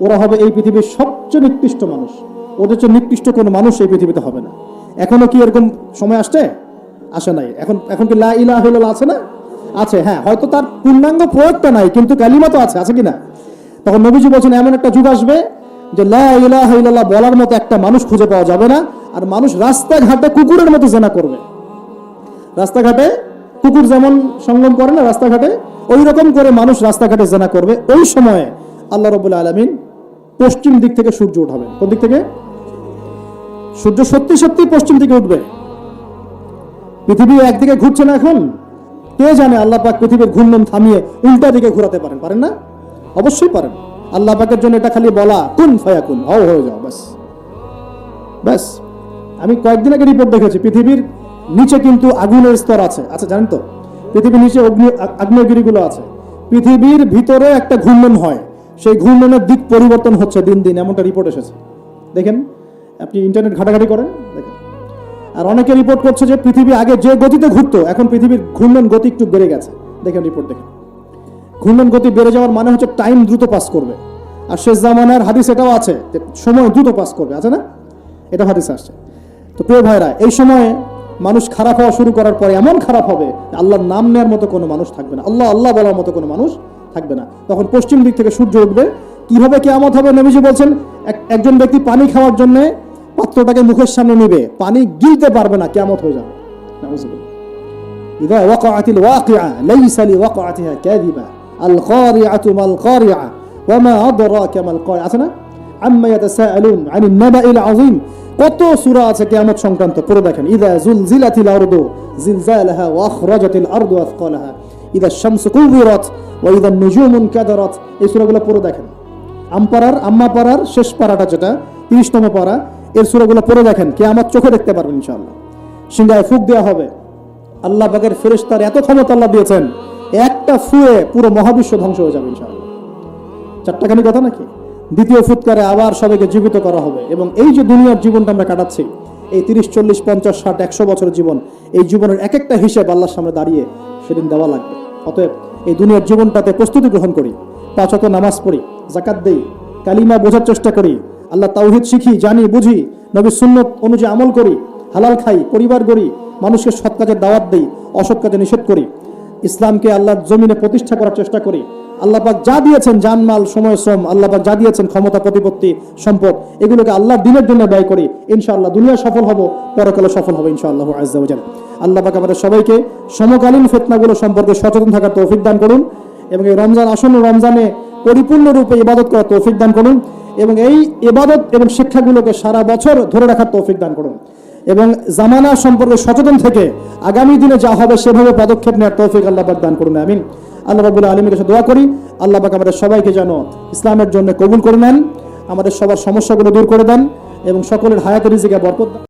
ওরা হবে এই পৃথিবীর সবচেয়ে নিকৃষ্ট মানুষ, ওদের চেয়ে নিকৃষ্ট কোনো মানুষ এই পৃথিবীতে হবে না। এখনো কি এরকম সময় আসে নাই? এখন কি লা ইলাহা ইল্লাল্লাহ আছে না? আছে, হ্যাঁ, হয়তো তার পূর্ণাঙ্গ প্রয়োগটা নাই, কিন্তু কালিমা তো আছে কিনা? তখন নবীজি বলছেন এমন একটা যুগ আসবে যে লা ইলাহা ইল্লাল্লাহ বলার মতো একটা মানুষ খুঁজে পাওয়া যাবে না। আর মানুষ রাস্তাঘাটে কুকুরের মতো জেনা করবে। রাস্তাঘাটে কুকুর যেমন সঙ্গম করে না রাস্তাঘাটে, ওই রকম করে মানুষ রাস্তাঘাটে জেনা করবে। ওই সময়ে আল্লাহ রাব্বুল আলামিন পশ্চিম দিক থেকে সূর্য উঠাবেন। কোন দিক থেকে? সূর্য সত্যি পশ্চিম দিকে উঠবে। পৃথিবী একদিকে ঘুরছে না এখন, কে জানে আল্লাহ পাক পৃথিবীর ঘূর্ণন থামিয়ে উল্টা দিকে ঘোরাতে পারেন না? অবশ্যই পারেন। আল্লাহ পাকের জন্য এটা খালি বলা, কুন ফায়াকুন, হয়ে যাও, ব্যাস। আমি কয়েকদিন আগে রিপোর্ট দেখেছি, পৃথিবীর নিচে কিন্তু আগুনের স্তর আছে। আচ্ছা, জানেন তো পৃথিবীর নিচে আগ্নেয়গিরিগুলো আছে। পৃথিবীর ভিতরে একটা ঘূর্ণন হয়, সেই ঘূর্ণনের দিক পরিবর্তন হচ্ছে দিন দিন, এমনটা রিপোর্ট এসেছে। দেখেন, আপনি ইন্টারনেট ঘাটাঘাটি করেন, দেখেন। আর অনেকে রিপোর্ট করছে যে পৃথিবী আগে যে গতিতে ঘুরতো, এখন পৃথিবীর ঘূর্ণন গতি একটু বেড়ে গেছে। দেখেন রিপোর্ট, দেখেন। ঘূর্ণন গতি বেড়ে যাওয়ার মানে হচ্ছে টাইম দ্রুত পাস করবে। আর শেষ জামানার হাদিস এটাও আছে যে সময় দ্রুত পাস করবে, আছে না? এটা হাদিস আসছে। তো প্রিয় ভাইরা, এই সময়ে মানুষ খারাপ হওয়া শুরু করার পরে এমন খারাপ হবে আল্লাহর নাম নেওয়ার মতো কোনো মানুষ থাকবে না, আল্লাহ বলার মতো কোনো মানুষ থাকবে না। তখন পশ্চিম দিক থেকে সূর্য উঠবে। কিভাবে কিয়ামত হবে? নবীজি বলছেন একজন ব্যক্তি পানি খাওয়ার জন্য পাত্রটাকে মুখের সামনে নিবে, পানি গিলতে পারবে না, কিয়ামত হয়ে যাবে। ইযা ওয়াকাআতিল ওয়াকিআ লাইসা লিওয়াকাআতিহা কাযিবা আল কারিআতু মাল কারিআ ওয়া মা আদরাকা মাল কারিআ। আছে না? আম্মা ইয়াতাসাআলুন আনিন নাবাইল আযীম। কত সূরা আছে কিয়ামত সংক্রান্ত, পড়ে দেখেন। ইযা যুলজিলাতিল আরদু জিলজালাহা ওয়া আখরাজাতিল আরদু আথকালাহা ইযা শামসু কুবিরাত ওয়া ইযা নুজুমু কাদারাত। এই সূরাগুলো পড়ে দেখেন। আম্মা পারার শেষ পারাটা, যেটা 30তম পারা, এর সূরাগুলো পড়ে দেখেন, কিয়ামত চোখে দেখতে পারবেন ইনশাআল্লাহ। সিংহায় ফুঁক দেওয়া হবে। আল্লাহ পাকের ফেরেশতার এত ক্ষমতা আল্লাহ দিয়েছেন, একটা ফুয়ে পুরো মহাবিশ্ব ধ্বংস হয়ে যাবে ইনশাআল্লাহ। চারটাখানি কথা নাকি? দ্বিতীয় ফুৎকারে আবার সবাইকে জীবিত করা হবে। এবং এই যে দুনিয়ার জীবনটা আমরা কাটাচ্ছি, এই 30, 40, 50, 60, 100 বছরের জীবন, এই জীবনের এক একটা হিসাব আল্লাহর সামনে দাঁড়িয়ে সেদিন দেওয়া লাগবে। অতএব এই দুনিয়ার জীবনটাতে প্রস্তুতি গ্রহণ করি, 5 ওয়াক্ত নামাজ পড়ি, যাকাত দেই, কালিমা বোঝার চেষ্টা করি, আল্লাহ তাওহীদ শিখি, জানি, বুঝি, নবীর সুন্নত অনুযায়ী আমল করি, হালাল খাই, পরিবার গড়ি, মানুষকে সৎ কাজের দাওয়াত দেই, অসৎ কাজে নিষেধ করি, ইসলামকে আল্লাহর জমিনে প্রতিষ্ঠা করার চেষ্টা করি। আল্লাহ পাক যা দিয়েছেন, জানমাল, সময়, শ্রম, আল্লাহ পাক যা দিয়েছেন, ক্ষমতা, প্রতিপত্তি, সম্পদ, এগুলোকে আল্লাহর দ্বীনের জন্য ব্যয় করি। ইনশাআল্লাহ দুনিয়া সফল হব, পরকালে সফল হবে ইনশাআল্লাহ আযজা ওয়া জাল। আল্লাহ পাক আমাদের সবাইকে সমকালীন ফিতনাগুলো সম্পর্কে সচেতন থাকার তৌফিক দান করুন, এবং এই রমজান আসন্ন রমজানে পরিপূর্ণরূপে ইবাদত করার তৌফিক দান করুন, এবং এই ইবাদত এবং শিক্ষাগুলোকে সারা বছর ধরে রাখার তৌফিক দান করুন, এবং জামানা সম্পর্কে সচেতন থেকে আগামী দিনে যা হবে সেভাবে পদক্ষেপ নেওয়ার তৌফিক আল্লাহ পাক দান করুন। আমিন। আল্লাহ রাব্বুল আলামিনের কাছে দোয়া করি, আল্লাহ পাক আমাদের সবাইকে যেন ইসলামের জন্য কবুল করে নেন, আমাদের সবার সমস্যাগুলো দূর করে দেন, এবং সকলের হায়াতে রিজিকে বরকত